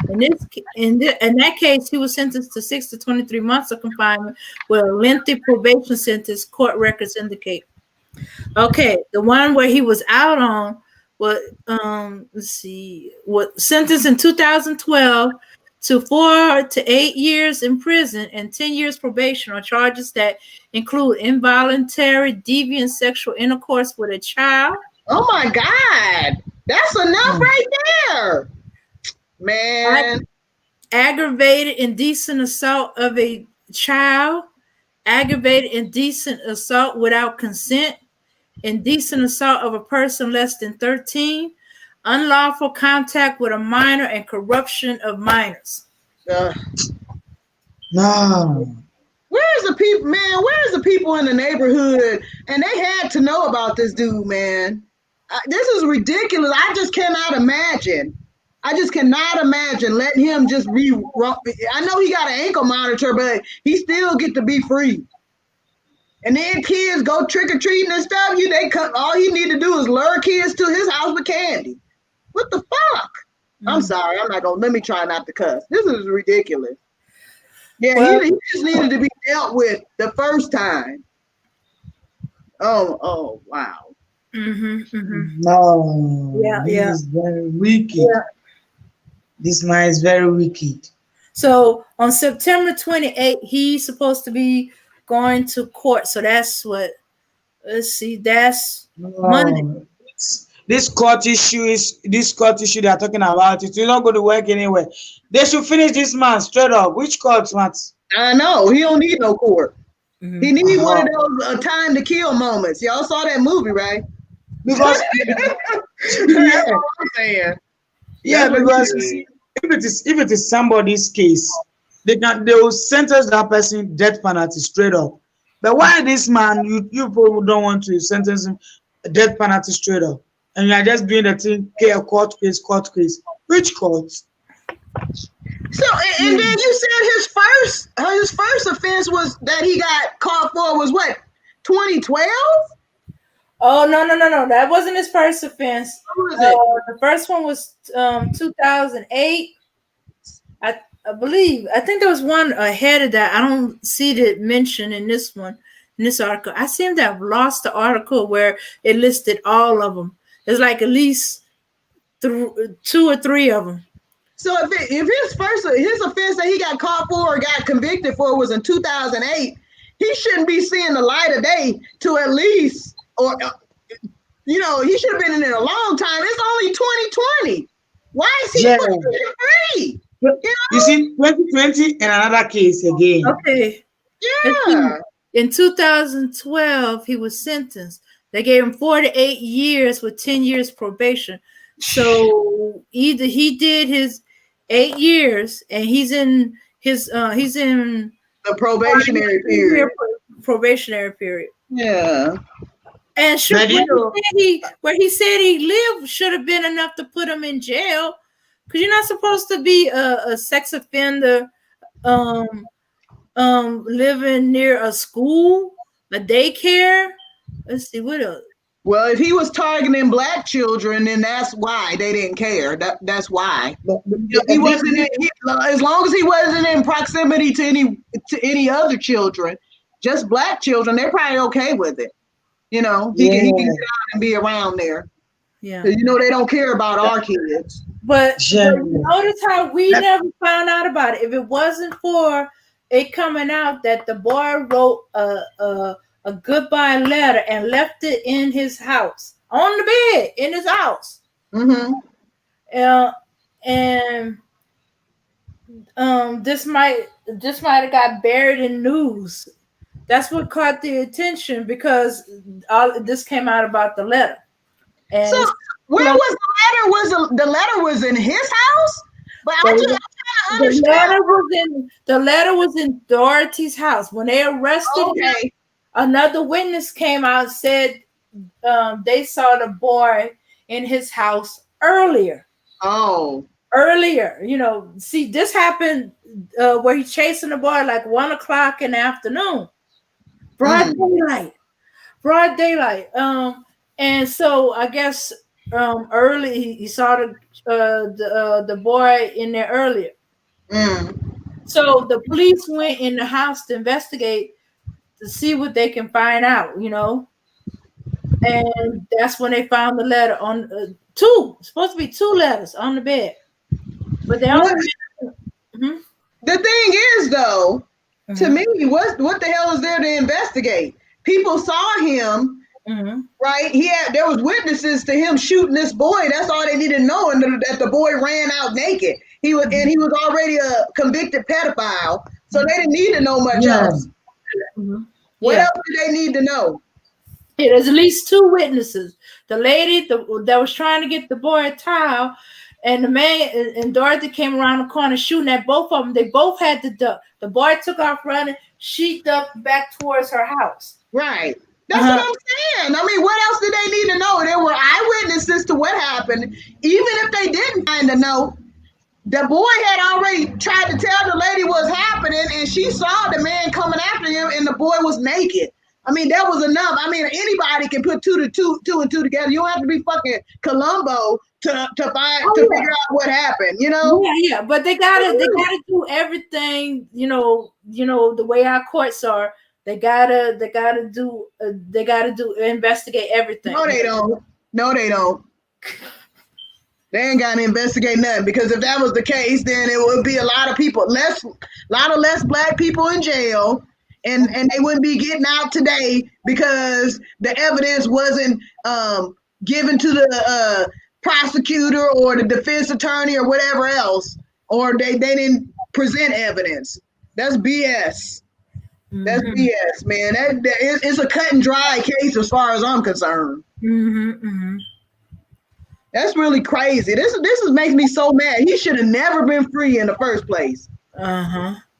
In that case, he was sentenced to 6 to 23 months of confinement with a lengthy probation sentence, court records indicate. Okay, the one where he was out on was sentenced in 2012 to 4 to 8 years in prison and 10 years probation on charges that include involuntary deviant sexual intercourse with a child. Oh my God, that's enough right there. Man. Aggravated indecent assault of a child, aggravated indecent assault without consent, indecent assault of a person less than 13, unlawful contact with a minor, and corruption of minors. No. Where's the people, man? Where's the people in the neighborhood? And they had to know about this dude, man. This is ridiculous. I just cannot imagine. Letting him just be. I know he got an ankle monitor, but he still get to be free. And then kids go trick or treating and stuff. All you need to do is lure kids to his house with candy. What the fuck? I'm sorry. I'm not gonna. Let me try not to cuss. This is ridiculous. Yeah, he just needed to be dealt with the first time. Oh, wow. No. Yeah. This is very wicked. Yeah. This man is very wicked. So on September 28th, he's supposed to be going to court. So that's what. Let's see. That's Monday. This court issue they are talking about. It's not going to work anyway. They should finish this man straight up. Which court, Matt? I know. He don't need no court. Mm-hmm. He needs one of those time to kill moments. Y'all saw that movie, right? Because that's what I'm saying. Yeah, because if it is somebody's case, they will sentence that person death penalty straight up. But why this man? You people don't want to sentence him death penalty straight up, and you are just doing the thing. Court case. Which court? So and then you said his first offense was that he got caught for was what, 2012? Oh no! That wasn't his first offense. What was it? The first one was 2008. I believe. I think there was one ahead of that. I don't see it mentioned in this one, in this article. I seem to have lost the article where it listed all of them. It's like at least 2 or 3 of them. So if his offense that he got caught for or got convicted for was in 2008, he shouldn't be seeing the light of day to at least, or he should have been in it a long time. It's only 2020. Why is he free? You see, 2020 and another case again. Okay. Yeah. In 2012, he was sentenced. They gave him 48 years with 10 years probation. So either he did his 8 years and he's in the probationary period. Probationary period. Yeah. And where he said he lived should have been enough to put him in jail. Because you're not supposed to be a sex offender living near a school, a daycare. Let's see, what else? Well, if he was targeting Black children, then that's why they didn't care. That's why. He wasn't as long as he wasn't in proximity to any other children, just Black children, they're probably okay with it. He can get out and be around there. Yeah. They don't care about our kids. But notice how we never found out about it. If it wasn't for it coming out that the boy wrote a goodbye letter and left it in his house, on the bed in his house. Mm-hmm. This might have got buried in news. That's what caught the attention because this came out about the letter. And so where was the letter? The letter was in his house? But I'm trying to understand. The letter was in Dorothy's house. When they arrested him, another witness came out and said they saw the boy in his house earlier. Oh. Earlier. See, this happened where he's chasing the boy like 1 o'clock in the afternoon. Broad daylight. And so I guess early he saw the boy in there earlier. So the police went in the house to investigate to see what they can find out, and that's when they found the letter on supposed to be 2 letters on the bed, but they only. The thing is, though, to me, what the hell is there to investigate? People saw him. Right, there was witnesses to him shooting this boy. That's all they needed to know, and that the boy ran out naked. He was already a convicted pedophile, so they didn't need to know much else. What else did they need to know? There's at least 2 witnesses. The lady that was trying to get the boy a towel, and the man and Dorothy came around the corner shooting at both of them. They both had to duck. The boy took off running. She ducked back towards her house. Right. That's what I'm saying. I mean, what else did they need to know? There were eyewitnesses to what happened. Even if they didn't kind of know, the boy had already tried to tell the lady what's happening, and she saw the man coming after him, and the boy was naked. I mean, that was enough. I mean, anybody can put two and two together. You don't have to be fucking Columbo to figure out what happened. Yeah. But they gotta do everything. The way our courts are. They gotta investigate everything. No, they don't. They ain't gotta investigate nothing, because if that was the case, then it would be a lot of less Black people in jail, and they wouldn't be getting out today because the evidence wasn't given to the prosecutor or the defense attorney or whatever else, or they didn't present evidence. That's BS. That's BS, man. It's a cut and dry case as far as I'm concerned. That's really crazy. This makes me so mad. He should have never been free in the first place.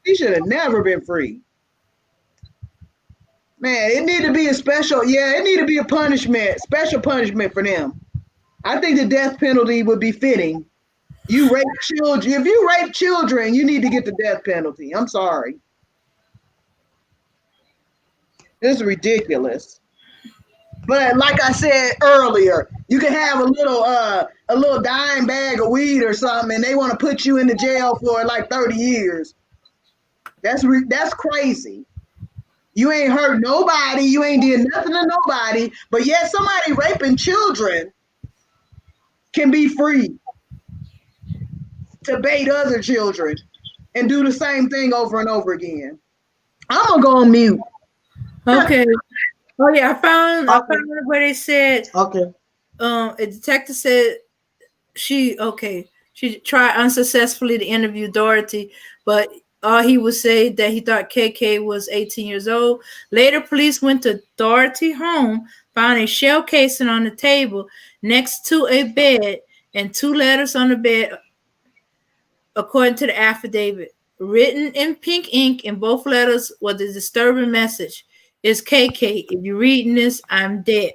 He should have never been free. Man, it need to be it need to be a special punishment for them. I think the death penalty would be fitting. You rape children. If you rape children, you need to get the death penalty. I'm sorry. This is ridiculous. But like I said earlier, you can have a little dime bag of weed or something, and they want to put you into jail for like 30 years. That's crazy. You ain't hurt nobody. You ain't did nothing to nobody. But yet somebody raping children can be free to bait other children and do the same thing over and over again. I'm gonna go on mute. Okay. Oh yeah, I found where they said Okay. a detective said she tried unsuccessfully to interview Dorothy, but all he would say that he thought KK was 18 years old. Later, police went to Dorothy's home, found a shell casing on the table next to a bed and 2 letters on the bed, according to the affidavit. Written in pink ink in both letters was a disturbing message. It's KK. If you're reading this, I'm dead.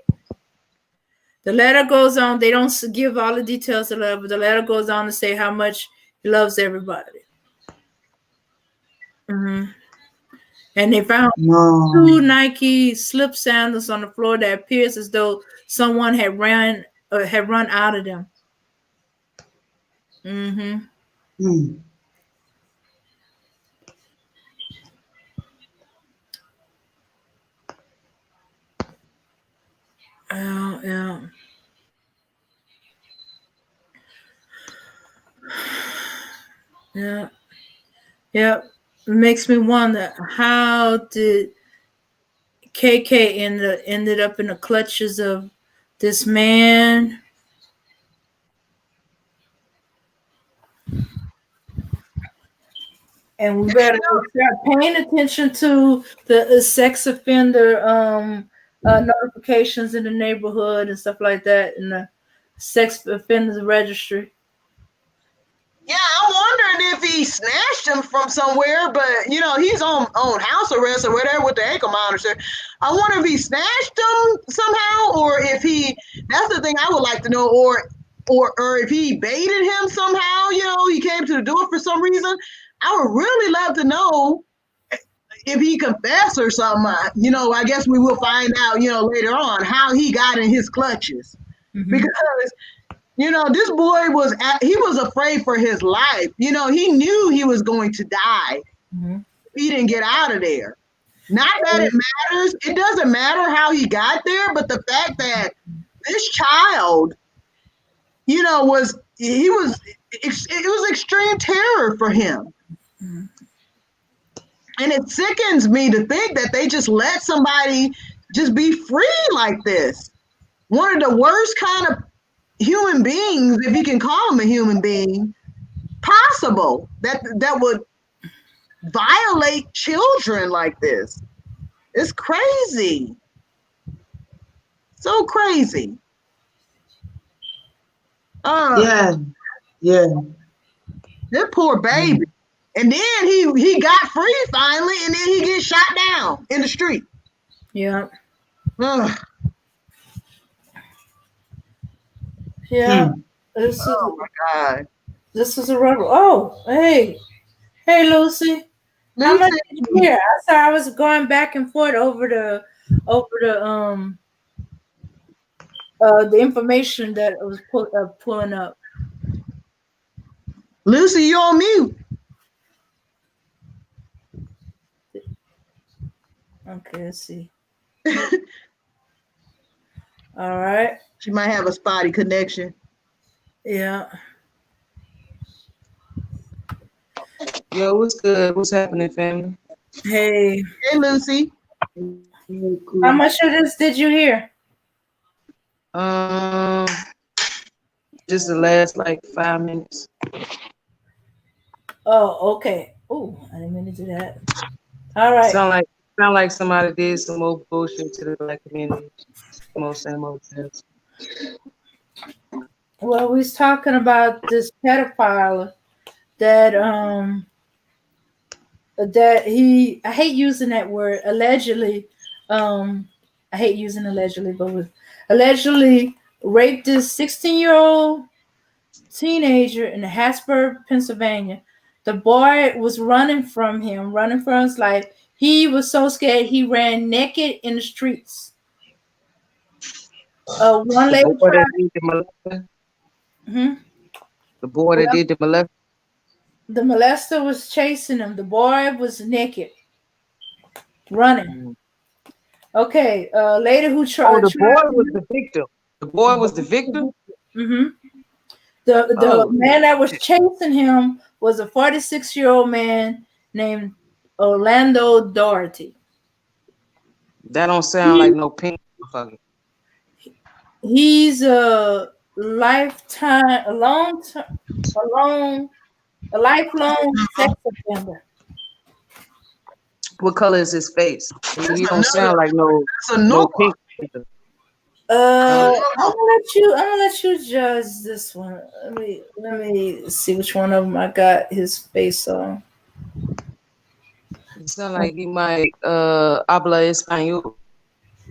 The letter goes on. They don't give all the details of the letter, but the letter goes on to say how much he loves everybody. Mm-hmm. And they found 2 Nike slip sandals on the floor that appears as though someone had run out of them. Mm-hmm. Mm. Yeah. Yeah. Yeah. It makes me wonder, how did KK ended up in the clutches of this man? And we better start paying attention to the sex offender notifications in the neighborhood and stuff like that, in the sex offenders registry. Yeah, I'm wondering if he snatched him from somewhere, but he's on house arrest or whatever with the ankle monitor. I wonder if he snatched him somehow, or if that's the thing I would like to know, or if he baited him somehow, he came to the door for some reason. I would really love to know if he confessed or something. I guess we will find out, later on how he got in his clutches. Mm-hmm. Because this boy was afraid for his life. He knew he was going to die. Mm-hmm. He didn't get out of there. Not that it matters. It doesn't matter how he got there, but the fact that this child, it was extreme terror for him. Mm-hmm. And it sickens me to think that they just let somebody just be free like this. One of the worst kind of human beings, if you can call him a human being, possible, that would violate children like this. It's crazy. So crazy. Yeah. That poor baby. And then he got free finally, and then he gets shot down in the street. Yeah. Ugh. Yeah. Oh my God. This is a rebel. Oh, hey, Lucy. How much did you hear? I saw I was going back and forth over the information that I was pulling up. Lucy, you on mute. Okay, let's see. All right. She might have a spotty connection. Yeah. Yo, what's good? What's happening, family? Hey. Hey, Lucy. How much of this did you hear? Just the last 5 minutes. Oh, okay. Oh, I didn't mean to do that. All right. Sound like somebody did some more bullshit to the Black community. Same old things. Well, we was talking about this pedophile that he, I hate using that word, allegedly. I hate using allegedly, but was allegedly raped this 16-year-old teenager in Harrisburg, Pennsylvania. The boy was running from his life. He was so scared he ran naked in the streets. One The lady boy that tried. did the molester. Hmm. The boy that did the molester. The molester was chasing him. The boy was naked, running. Okay, lady who Oh, tried. the boy was the victim. The boy was the victim. Mm-hmm. The Oh, man that was chasing him was a 46-year-old man named Orlando Doherty. that don't sound like no pink motherfucker. He's a lifelong sex offender. What color is his face? He don't another- sound like no That's a no. pink. I'm gonna let you judge this one. Let me see which one of them I got his face on. It sound like he might habla español.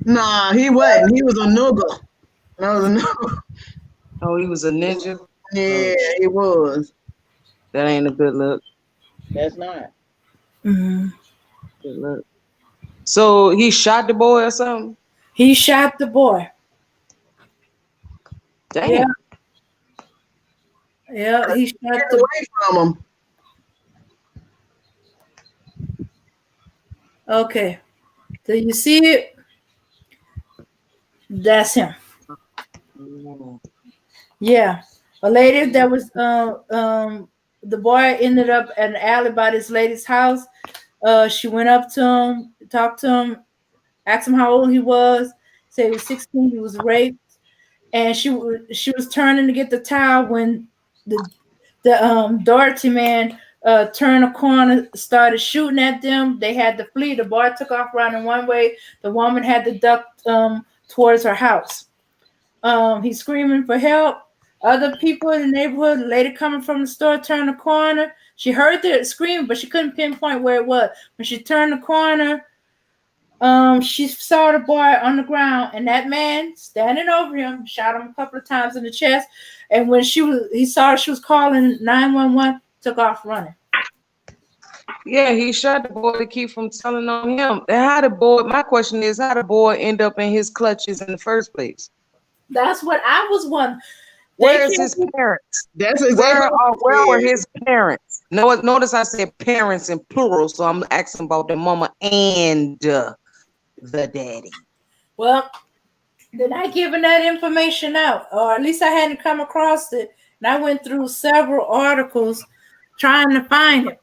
Nah, he wasn't. He was a nigga. That was a nigga. Oh, he was a ninja. Yeah, he was. That ain't a good look. That's not. Mm-hmm. Good look. So he shot the boy or something? He shot the boy. Damn. Yeah. Yeah, he shot Get the. away from him. Okay. Do you see it? That's him. Yeah. A lady that was the boy ended up at an alley by this lady's house. She went up to him, talked to him, asked him how old he was, said he was 16, he was raped, and she was turning to get the towel when the Doherty man turned a corner, started shooting at them. They had to flee. The boy took off running one way. The woman had to duck towards her house. He's screaming for help. Other people in the neighborhood, the lady coming from the store, turned the corner. She heard the scream, but she couldn't pinpoint where it was. When she turned the corner, she saw the boy on the ground, and that man standing over him shot him a couple of times in the chest. And when he saw she was calling 911, took off running. Yeah, he shot the boy to keep from telling on him. And how the boy? My question is, how the boy end up in his clutches in the first place? That's what I was wondering. Where's his parents? That's exactly Where were his parents? Notice I said parents in plural, so I'm asking about the mama and the daddy. Well, they're not giving that information out, or at least I hadn't come across it. And I went through several articles trying to find it.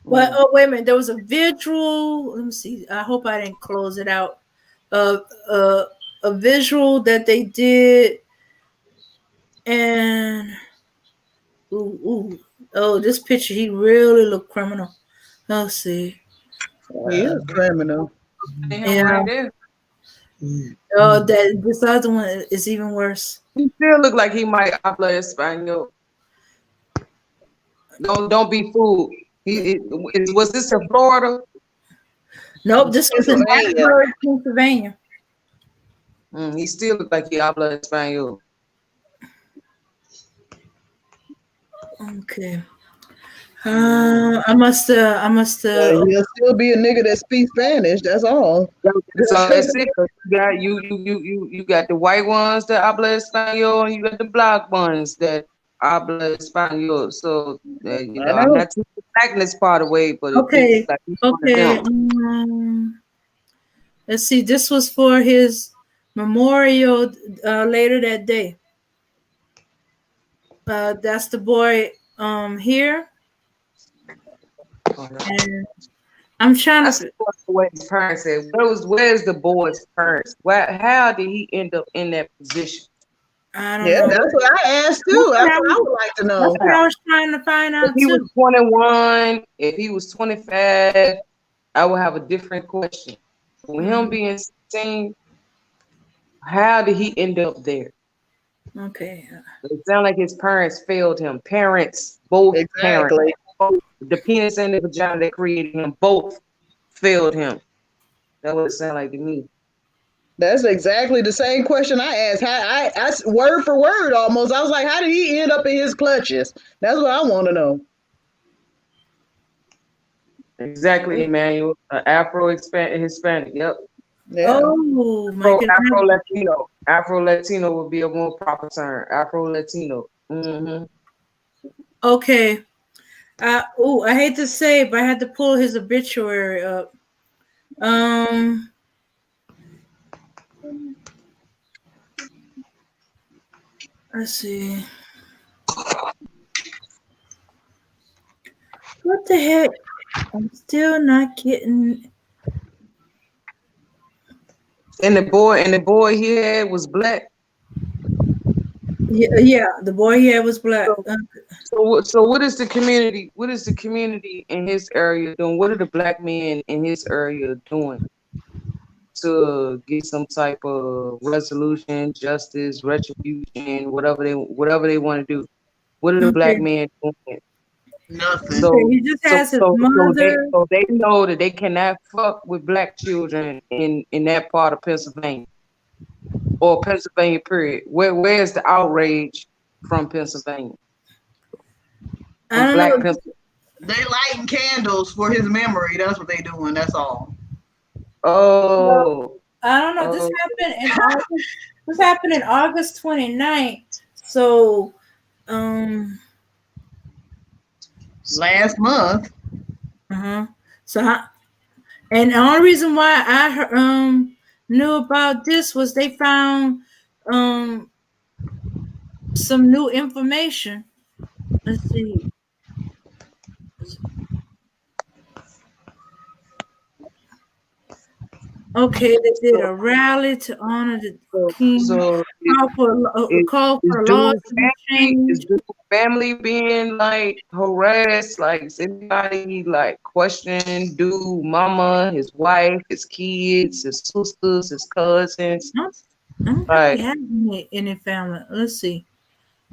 But oh, wait a minute, there was a visual. Let me see. I hope I didn't close it out. A visual that they did, and oh, this picture, he really looked criminal. Let's see. He is criminal. Yeah. Right there. Oh, this other one is even worse. He still look like he might habla español. Don't be fooled. Was this in Florida? Nope, this was in Harrisburg, Pennsylvania. He still look like he habla español. Okay. I must. He'll still be a nigga that speaks Spanish. That's all. So that's it. You got the white ones that habla español, and you got the black ones that habla español. So I'm not taking the blackness part away, but okay. Okay. Let's see. This was for his memorial later that day. That's the boy here. And I'm trying to. What his parents said. Where's the boy's parents? How did he end up in that position? I don't know. That's what I asked too. That's what I would like to know. That's what I was trying to find out If he was 21, if he was 25, I would have a different question. With him being 16, how did he end up there? Okay. It sounds like his parents failed him. Both parents. The penis and the vagina that created him, both failed him. That's what it sounds like to me. That's exactly the same question I asked. Word for word almost. I was like, how did he end up in his clutches? That's what I want to know. Exactly, Emmanuel. Afro Hispanic. Yep. Yeah. Oh my goodness. Afro Latino. Afro Latino would be a more proper term. Afro Latino. Mm-hmm. Okay. I hate to say it, but I had to pull his obituary up. Let's see. What the heck? I'm still not getting. And the boy he had was black. Yeah, the boy here was black. So what is the community? What is the community in his area doing? What are the black men in his area doing to get some type of resolution, justice, retribution, whatever they want to do? What are the black men doing? Nothing. So, he just has his mother. so they know that they cannot fuck with black children in that part of Pennsylvania or Pennsylvania period. Where's the outrage from Pennsylvania? I don't know. They lighting candles for his memory. That's what they doing. That's all. Oh. I don't know. This happened in August. This happened in August 29th. So, last month. So, and the only reason why I knew about this was they found some new information. Let's see. Okay, they did a rally to honor the king. So call for laws to be changed. Is family being like harassed? Like is anybody like questioning dude, mama, his wife, his kids, his sisters, his cousins? I don't think he has any family. Let's see.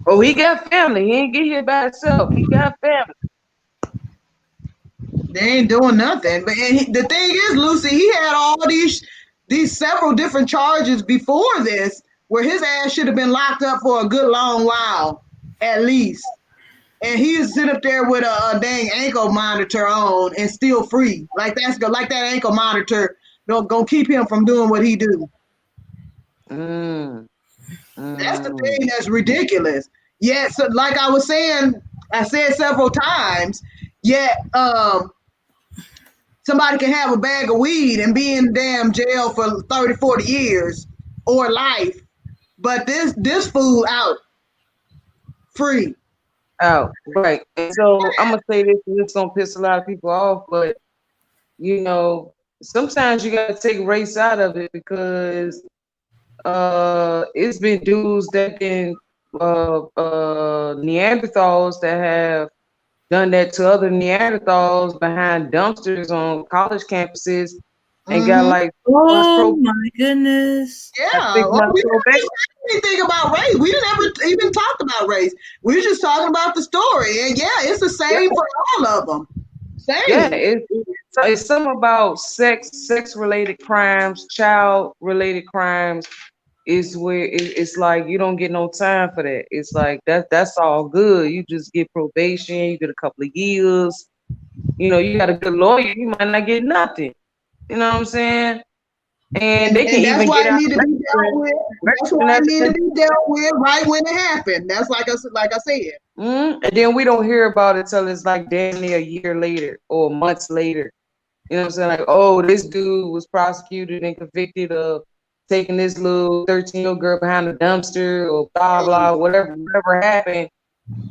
Oh, he got family. He ain't get here by himself. He got family. They ain't doing nothing. But the thing is, Lucy, he had all these several different charges before this, where his ass should have been locked up for a good long while, at least. And he is sitting up there with a dang ankle monitor on and still free. Like that ankle monitor gonna keep him from doing what he do. That's the thing that's ridiculous. Yet, so like I was saying, I said several times, yet somebody can have a bag of weed and be in damn jail for 30, 40 years or life. But this fool out free. Out, right. And so I'm gonna say this, and it's gonna piss a lot of people off, but you know, sometimes you gotta take race out of it because it's been dudes that been Neanderthals that have done that to other Neanderthals behind dumpsters on college campuses and got like oh my goodness. Yeah, we didn't even think about race. We didn't ever even talk about race. We were just talking about the story, and yeah, it's the same for all of them. Same. Yeah, it's something about sex related crimes, child related crimes. Is where it's like you don't get no time for that. It's like that's all good. You just get probation, you get a couple of years. You know, you got a good lawyer, you might not get nothing. You know what I'm saying? And they can that's even why get it need to be dealt with. That's why it need to be dealt with right when it happened. That's like I said. And then we don't hear about it till it's like damn near a year later or months later. You know what I'm saying? Like, oh, this dude was prosecuted and convicted of taking this little 13-year-old girl behind the dumpster or blah, blah, whatever happened.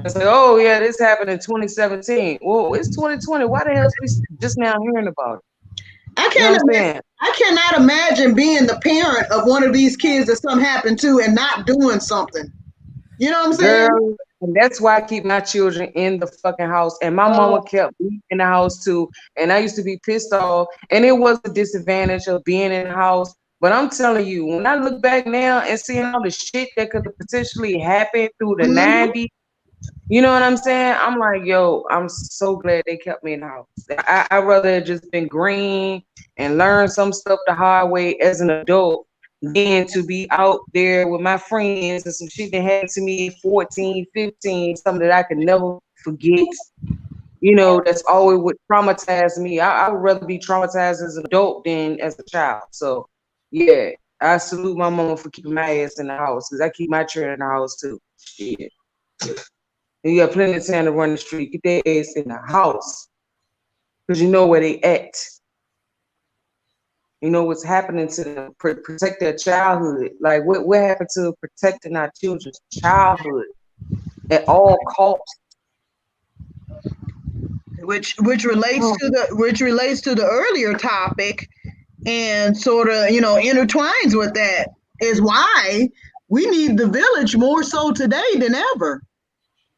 It's like, oh, yeah, this happened in 2017. Well, it's 2020. Why the hell is we just now hearing about it? I cannot imagine being the parent of one of these kids that something happened to and not doing something. You know what I'm saying? Girl, and that's why I keep my children in the fucking house. And my mama kept me in the house too. And I used to be pissed off. And it was a disadvantage of being in the house. But I'm telling you, when I look back now and seeing all the shit that could have potentially happened through the 90s, you know what I'm saying? I'm like, yo, I'm so glad they kept me in the house. I'd rather have just been green and learn some stuff the hard way as an adult than to be out there with my friends and some shit that happened to me at 14, 15, something that I could never forget. You know, that's always what traumatized me. I would rather be traumatized as an adult than as a child. So, yeah, I salute my mama for keeping my ass in the house because I keep my children in the house too. Shit. And you got plenty of time to run the street. Get their ass in the house because you know where they at. You know what's happening to them. Protect their childhood. Like what happened to protecting our children's childhood at all costs? Which relates to the earlier topic, and sort of intertwines with that, is why we need the village more so today than ever,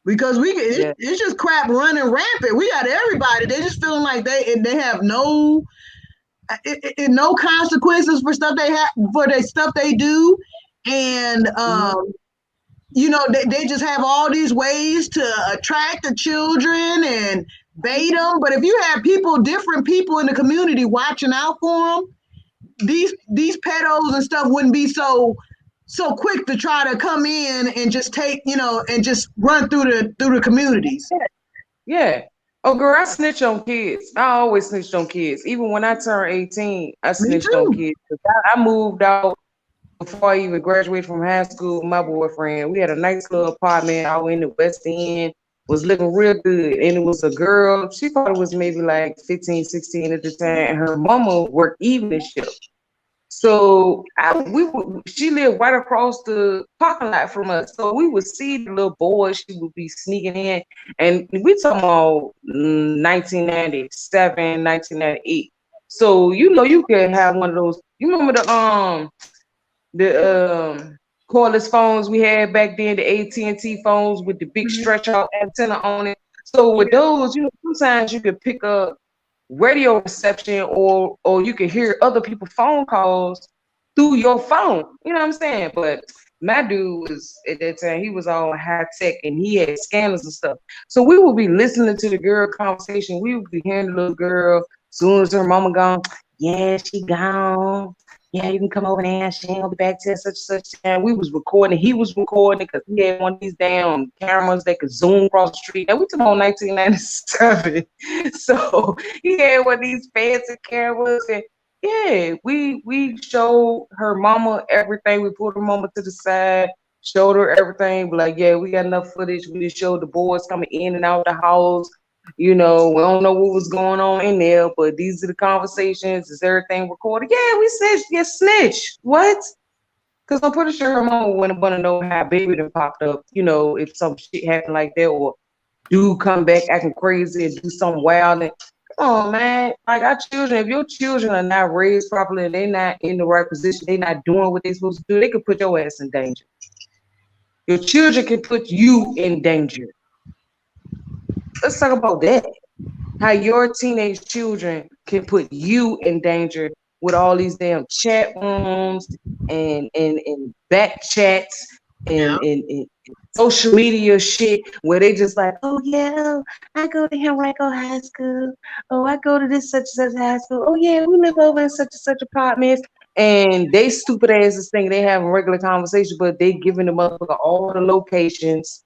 because it's just crap running rampant. We got everybody, they just feeling like they have no consequences for stuff the stuff they do, and they just have all these ways to attract the children and bait them. But if you have different people in the community watching out for them, these pedos and stuff wouldn't be so quick to try to come in and just take, and just run through the communities. Yeah. Oh, girl, I snitch on kids. I always snitched on kids. Even when I turned 18, I snitched on kids. I moved out before I even graduated from high school with my boyfriend. We had a nice little apartment out in the West End, was living real good. And it was a girl, she probably was maybe like 15, 16 at the time. And her mama worked evening shift. So she lived right across the parking lot from us. So we would see the little boys, she would be sneaking in. And we talking about 1997, 1998. So, you can have one of those. You remember the cordless phones we had back then, the AT&T phones with the big stretch out antenna on it. So with those, sometimes you could pick up radio reception or you can hear other people's phone calls through your phone. You know what I'm saying? But my dude was, at that time, he was all high tech and he had scanners and stuff. So we would be listening to the girl conversation. We would be hearing the little girl, soon as her mama gone, yeah, she gone. Yeah, you can come over there. She ain't gonna be back till such and such time. We was recording. He was recording because he had one of these damn cameras that could zoom across the street. And we talking about 1997. So he had one of these fancy cameras. And yeah, we showed her mama everything. We pulled her mama to the side, showed her everything. But like, yeah, we got enough footage. We just showed the boys coming in and out the house. We don't know what was going on in there, but these are the conversations. Is everything recorded? Yeah, we said, yeah, snitch. What? Because I'm pretty sure her mama wouldn't want to know how baby done popped up, if some shit happened like that, or dude come back acting crazy and do something wild. And, come on, man. Like our children, if your children are not raised properly and they're not in the right position, they're not doing what they're supposed to do, they could put your ass in danger. Your children can put you in danger. Let's talk about that. How your teenage children can put you in danger with all these damn chat rooms and back chats and social media shit where they just like, oh yeah, I go to Henrico High School. Oh, I go to this such and such high school. Oh yeah, we live over in such and such apartments. And they stupid asses think they having regular conversation, but they giving the motherfucker all the locations,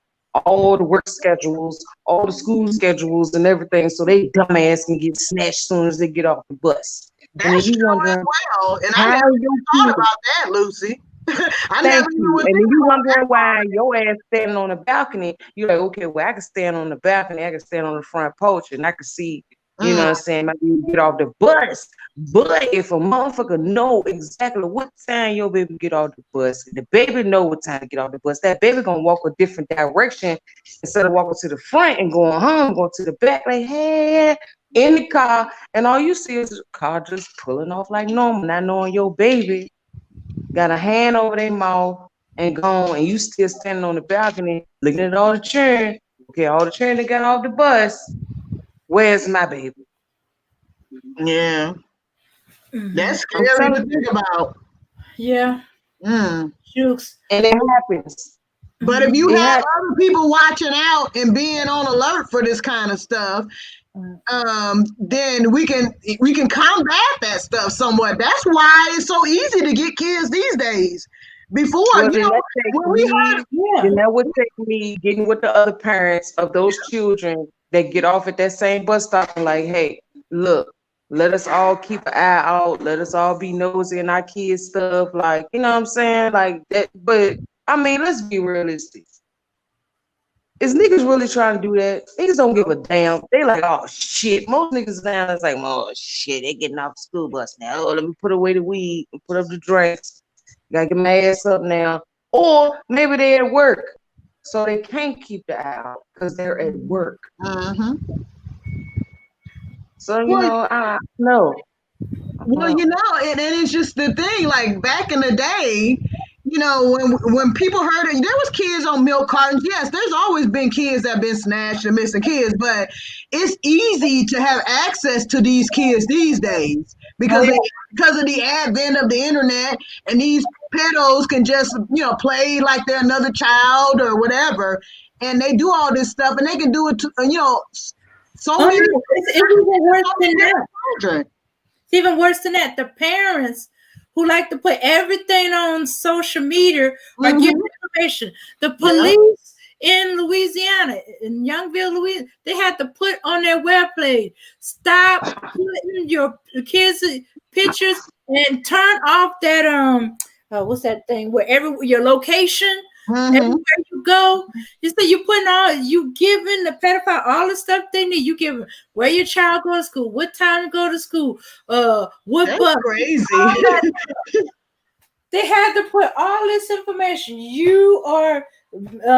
all the work schedules, all the school schedules and everything, so they dumbass can get snatched as soon as they get off the bus. That's true as well. And I never thought about that, Lucy. Thank you. And then you wondering why your ass standing on the balcony. You're like, okay, well, I can stand on the balcony, I can stand on the front porch, and I can see, you know what I'm saying, maybe get off the bus. But if a motherfucker know exactly what time your baby get off the bus, the baby know what time to get off the bus, that baby gonna walk a different direction instead of walking to the front and going home, going to the back, like, hey, in the car, and all you see is the car just pulling off like normal, not knowing your baby got a hand over their mouth and gone, and you still standing on the balcony looking at all the children. Okay, all the children that got off the bus, where's my baby? Yeah. That's scary to think about. Yeah. Mm. Jukes. And it happens. But if you have other people watching out and being on alert for this kind of stuff, then we can combat that stuff somewhat. That's why it's so easy to get kids these days. Before, Well, you know, when we heard, then that would take me getting with the other parents of those children that get off at that same bus stop and like, hey, look, let us all keep an eye out. Let us all be nosy in our kids' stuff. Like, you know what I'm saying? Like that. But I mean, let's be realistic. Is niggas really trying to do that? Niggas don't give a damn. They like, oh shit. Most niggas now it's like, oh shit, they getting off the school bus now. Oh, let me put away the weed and put up the drinks. Gotta get my ass up now. Or maybe they're at work, so they can't keep the eye out because they're at work. So you know, I know. Well, you know, and it's just the thing. Like back in the day, you know, when people heard it, there was kids on milk cartons. Yes, there's always been kids that have been snatched and missing kids, but it's easy to have access to these kids these days because of the advent of the internet, and these pedos can just, you know, play like they're another child or whatever, and they do all this stuff, and they can do it to, you know, so many. It's even worse than that. Children. It's even worse than that. The parents who like to put everything on social media or give information. The police in Louisiana, in Youngville, Louisiana, they had to put on their webpage, stop putting your kids' pictures and turn off that what's that thing? Wherever your location, everywhere you go, you say you giving the pedophile all the stuff they need. You give them where your child go to school, what time to go to school, what That's bus. crazy. They had to put all this information. You are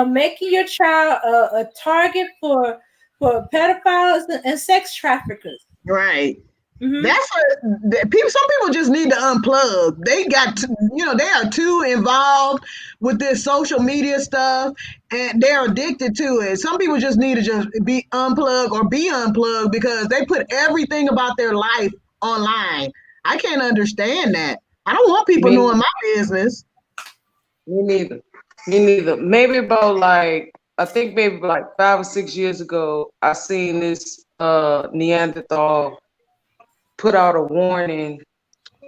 making your child a target for pedophiles and sex traffickers. Right. That's what people. Some people just need to unplug. They got to, you know, they are too involved with this social media stuff, and they're addicted to it. Some people just need to just be unplugged because they put everything about their life online. I can't understand that. I don't want people knowing my business. Me neither. Maybe about I think maybe 5 or 6 years ago, I seen this Neanderthal put out a warning,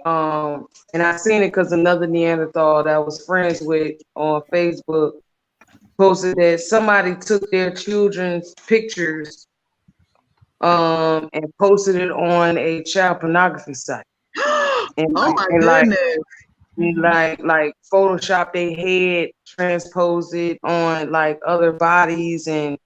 and I seen it because another Neanderthal that I was friends with on Facebook posted that somebody took their children's pictures and posted it on a child pornography site. And, oh my goodness. Like Photoshop their head, transpose it on other bodies and,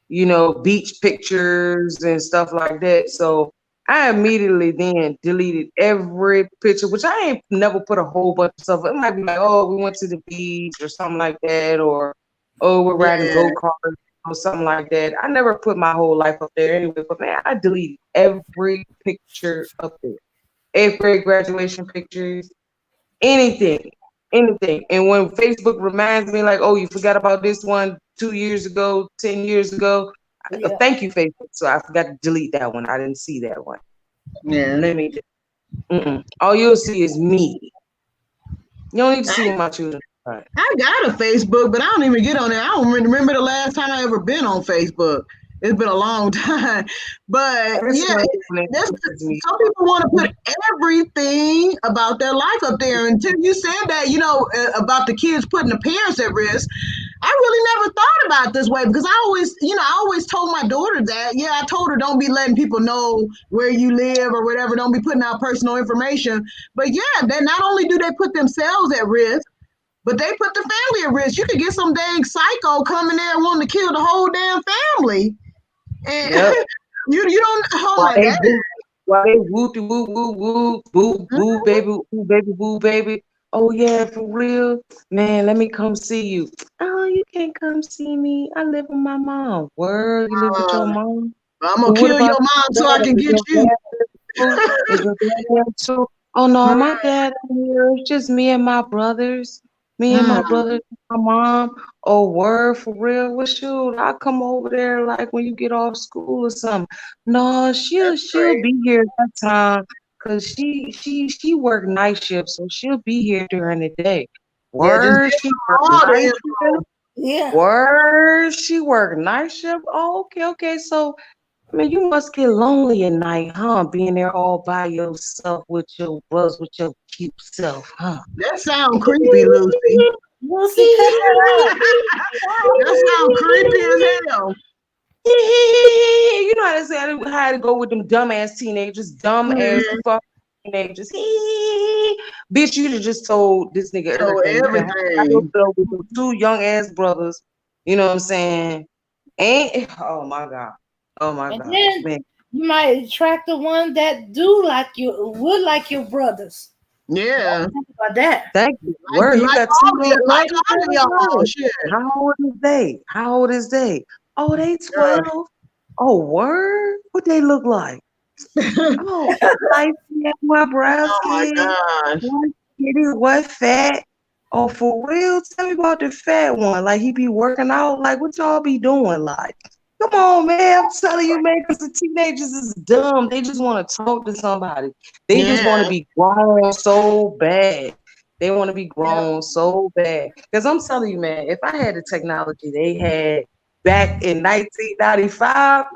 you know, beach pictures and stuff like that. So I immediately then deleted every picture, which I ain't never put a whole bunch of stuff. It might be like, oh, we went to the beach or something like that, or oh, we're riding go-karts or something like that. I never put my whole life up there anyway, but man, I deleted every picture up there. 8th grade graduation pictures, anything. And when Facebook reminds me like, oh, you forgot about this one 2 years ago, 10 years ago, thank you, Facebook. So I forgot to delete that one. I didn't see that one. Yeah. Let me all you'll see is me. You don't need to see my children. Right. I got a Facebook, but I don't even get on there. I don't remember the last time I ever been on Facebook. It's been a long time, but some people want to put everything about their life up there. Until you said that, you know, about the kids putting the parents at risk, I really never thought about it this way because I always told my daughter that. Yeah, I told her don't be letting people know where you live or whatever. Don't be putting out personal information. But yeah, then not only do they put themselves at risk, but they put the family at risk. You could get some dang psycho coming there and wanting to kill the whole damn family. And you don't. Oh my God! Why they woo woo woo woo boo boo baby boo baby? Oh yeah, for real, man. Let me come see you. Oh, you can't come see me. I live with my mom. Word, you live with your mom. I'm gonna kill your mom so I can get you. Is your dad there too? Oh no, my dad here. It's just me and my brothers. Me and my brother, my mom. Oh, word, for real? Well, shoot, I'll come over there like when you get off school or something. No, she'll be here at that time because she work night shift, so she'll be here during the day. Word, she Yeah. Word, she worked night shift. Oh, okay. So, I mean, you must get lonely at night, huh? Being there all by yourself with your buzz, with your cute self, huh? That sound creepy, Lucy. Lucy, cut that out. That sound creepy as hell. You know how to say how to go with them dumbass teenagers, dumbass fuck teenagers. Bitch, you just told this nigga So everything. everything. With them two young ass brothers, you know what I'm saying? Ain't oh my god, And then man. you might attract the one that do like you, would like your brothers. Yeah. Think about that. Thank you. Word, you got like all of y'all. Shit. How old is they? Oh, they 12. Oh, word? What they look like? Oh, light skin, what brown skin? Oh my gosh. What skinny, what fat? Oh, for real? Tell me about the fat one. Like he be working out. Like what y'all be doing? Like, come on, man. I'm telling you, man, because the teenagers is dumb. They just want to talk to somebody. They just want to be grown so bad. They want to be grown so bad. Because I'm telling you, man, if I had the technology they had back in 1995,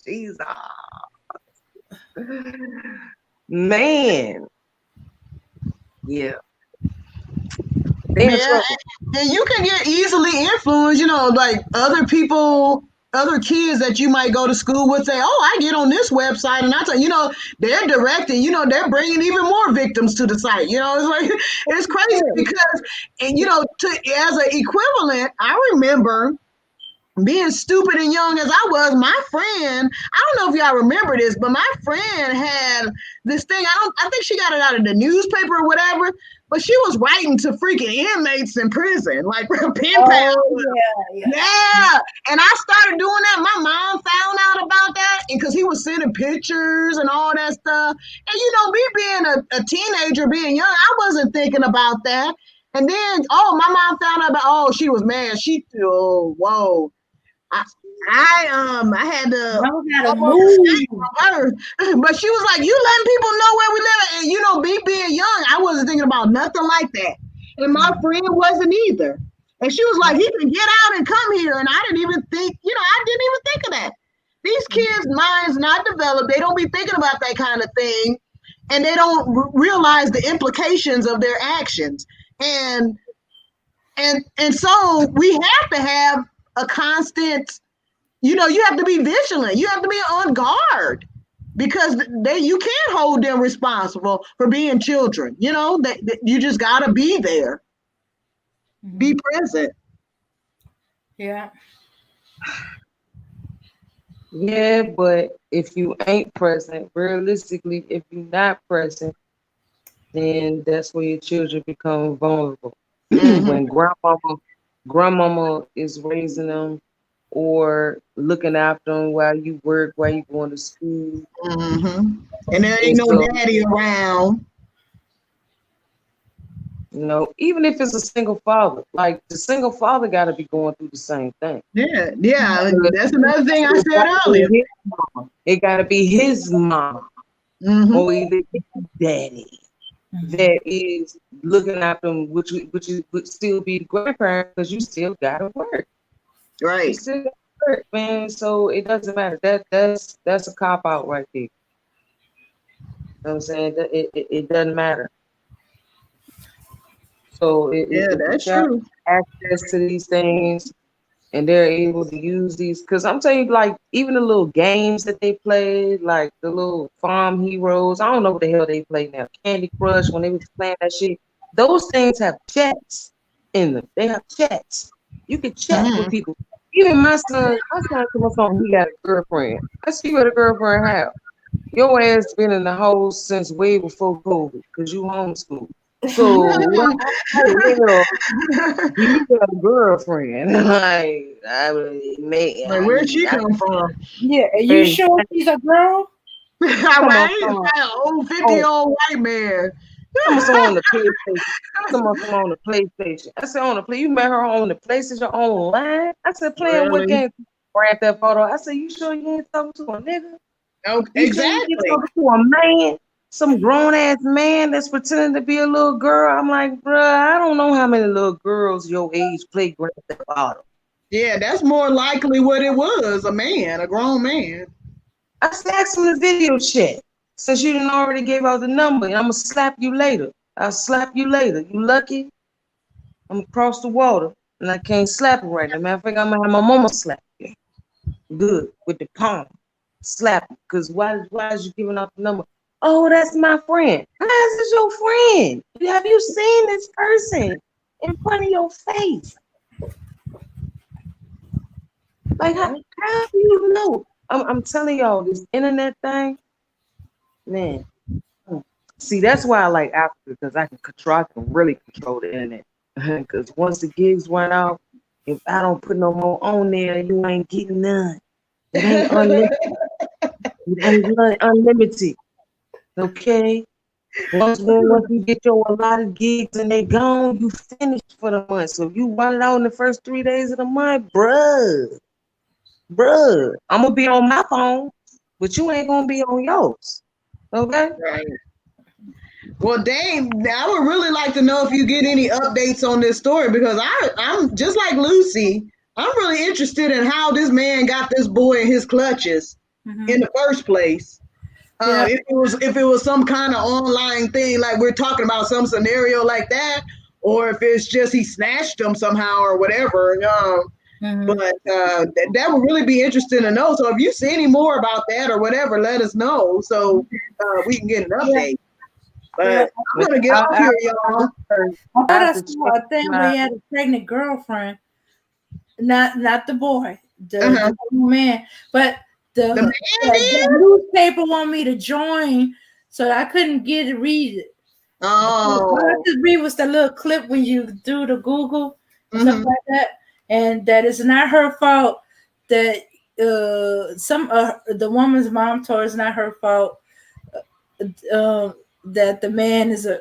Jesus, man, yeah. And you can get easily influenced, you know, like other people, other kids that you might go to school with say, oh, I get on this website and I tell you know, they're directing, you know, they're bringing even more victims to the site. You know, it's like, it's crazy because, and you know, as an equivalent, I remember being stupid and young as I was, my friend, I don't know if y'all remember this, but my friend had this thing. I think she got it out of the newspaper or whatever, but she was writing to freaking inmates in prison, like pen pals. Yeah. And I started doing that. My mom found out about that because he was sending pictures and all that stuff. And you know, me being a teenager, being young, I wasn't thinking about that. And then, my mom found out about, she was mad. She, whoa. I had to move her, but she was like, "You letting people know where we live," and you know, me being young, I wasn't thinking about nothing like that, and my friend wasn't either. And she was like, "He can get out and come here," and I didn't even think, I didn't even think of that. These kids' minds not developed; they don't be thinking about that kind of thing, and they don't realize the implications of their actions, and so we have to have a constant, you have to be vigilant. You have to be on guard because you can't hold them responsible for being children. You know, that you just got to be there, be present. Yeah. Yeah, but if you ain't present, realistically, if you're not present, then that's where your children become vulnerable. When grandmama is raising them or looking after them while you work, while you going to school. And there ain't no daddy around. You know, even if it's a single father, like the single father got to be going through the same thing. Yeah. That's another thing I said earlier. It got to be his mom or either his daddy that is looking after them, which would still be the grandparent because you still got to work. Right. You still got to work, man. So it doesn't matter. That's a cop out right there. You know what I'm saying? It doesn't matter. So that's true. Access to these things, and they're able to use these. Because I'm telling you, like even the little games that they play, like the little Farm Heroes. I don't know what the hell they play now. Candy Crush, when they was playing that shit, those things have chats in them. They have chats. You can chat with people. Even my son to my phone, he got a girlfriend. I see what a girlfriend have. Your ass been in the house since way before COVID because you homeschool. So what you got a girlfriend? Like, where'd she come from? Yeah, are you sure she's a girl? Right? An old 50-year-old white man. Someone on the PlayStation. Someone on the PlayStation. I said on the play. You met her on the PlayStation online. I said playing what game? Grab that photo. I said, you sure you ain't talking to a nigga? Okay, exactly. You talking to a man? some grown ass man that's pretending to be a little girl. I'm like, bruh, I don't know how many little girls your age play Grand Theft Auto. Yeah, that's more likely what it was, a man, a grown man. I asked him the video chat. Since you didn't already gave out the number, and I'm gonna slap you later. I'll slap you later. You lucky? I'm across the water and I can't slap it right now. Matter of fact, I'm gonna have my mama slap you. Good with the palm. Slap it. Cause why is you giving out the number? Oh, that's my friend. How is this your friend? Have you seen this person in front of your face? Like how do you know? I'm telling y'all, this internet thing, man. See, that's why I like Africa, because I can really control the internet. Because once the gigs went out, if I don't put no more on there, you ain't getting none. It ain't unlimited. It ain't unlimited. Okay? Once you get your allotted gigs and they gone, you finished for the month. So if you run it out in the first 3 days of the month, bruh, I'm gonna be on my phone, but you ain't gonna be on yours. Okay? Right. Well, Dame, I would really like to know if you get any updates on this story, because I'm just like Lucy. I'm really interested in how this man got this boy in his clutches in the first place. If it was some kind of online thing, like we're talking about, some scenario like that, or if it's just he snatched him somehow or whatever. But that would really be interesting to know. So if you see any more about that or whatever, let us know so we can get an update. But I'm gonna get off here, y'all. I thought I saw a thing where he had a pregnant girlfriend, not the boy, the man, but the newspaper want me to join, so I couldn't get to read it. All I could read was the little clip when you do the Google stuff like that, and that it's not her fault that the woman's mom told her it's not her fault. That the man is a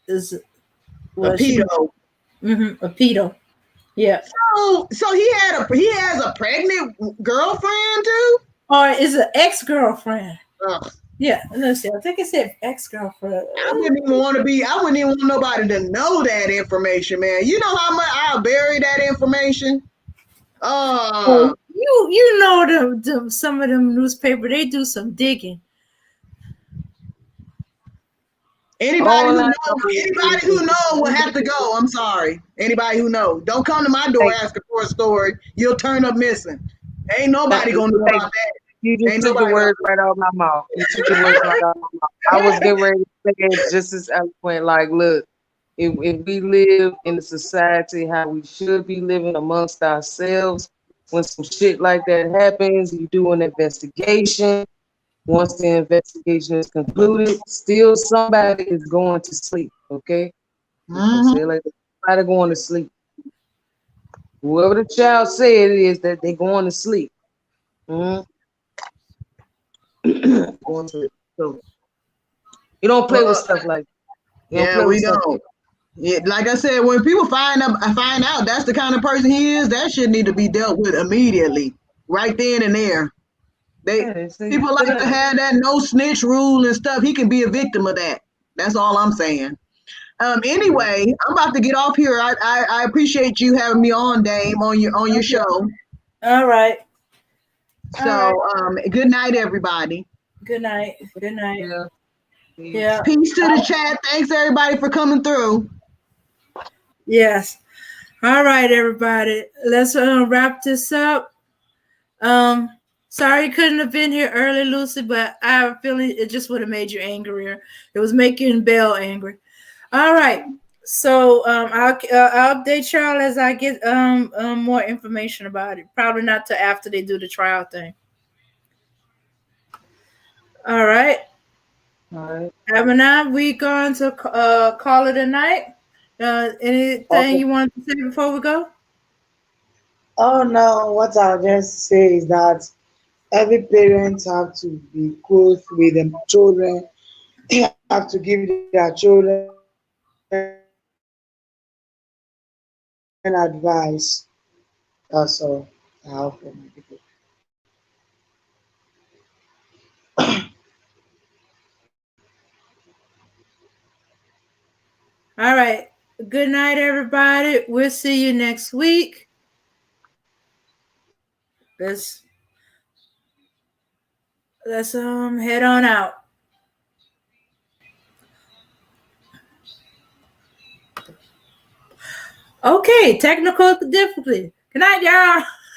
pedo. A pedo. Yeah. So he has a pregnant girlfriend too? Or is an ex-girlfriend? Yeah, let's see. I think it said ex-girlfriend. I wouldn't even want nobody to know that information, man. You know how much I'll bury that information? You know some of them newspaper, they do some digging. Anybody who knows will have to go. I'm sorry. Anybody who knows. Don't come to my door asking for a story. You'll turn up missing. Ain't nobody gonna know about that. You just took the words right out of my mouth. You took the words right out of my mouth. I was getting ready to say it just as eloquent. Like, look, if we live in a society how we should be living amongst ourselves, when some shit like that happens, you do an investigation. Once the investigation is concluded, still somebody is going to sleep. Okay, like somebody going to sleep. Whoever the child said it is, that they're going to sleep. Going to sleep. So you don't play with stuff like that. We don't. Yeah, like I said, when people find out that's the kind of person he is, that shit need to be dealt with immediately, right then and there. People like to have that no snitch rule and stuff. He can be a victim of that. That's all I'm saying. Anyway, I'm about to get off here. I appreciate you having me on, Dame, on your show. All right. So good night, everybody. Good night. Good night. Yeah. Peace to the chat. Thanks everybody for coming through. Yes. All right, everybody. Let's wrap this up. Sorry you couldn't have been here early, Lucy, but I have a feeling it just would have made you angrier. It was making Belle angry. All right. So I'll update y'all as I get more information about it. Probably not till after they do the trial thing. All right. Abinah, we going to call it a night. Anything you want to say before we go? Oh no, what I'll just say is that every parent have to be close with them children. They have to give their children advice. That's all I have for my people. All right. Good night, everybody. We'll see you next week. Let's head on out. Okay, technical difficulty. Good night, y'all.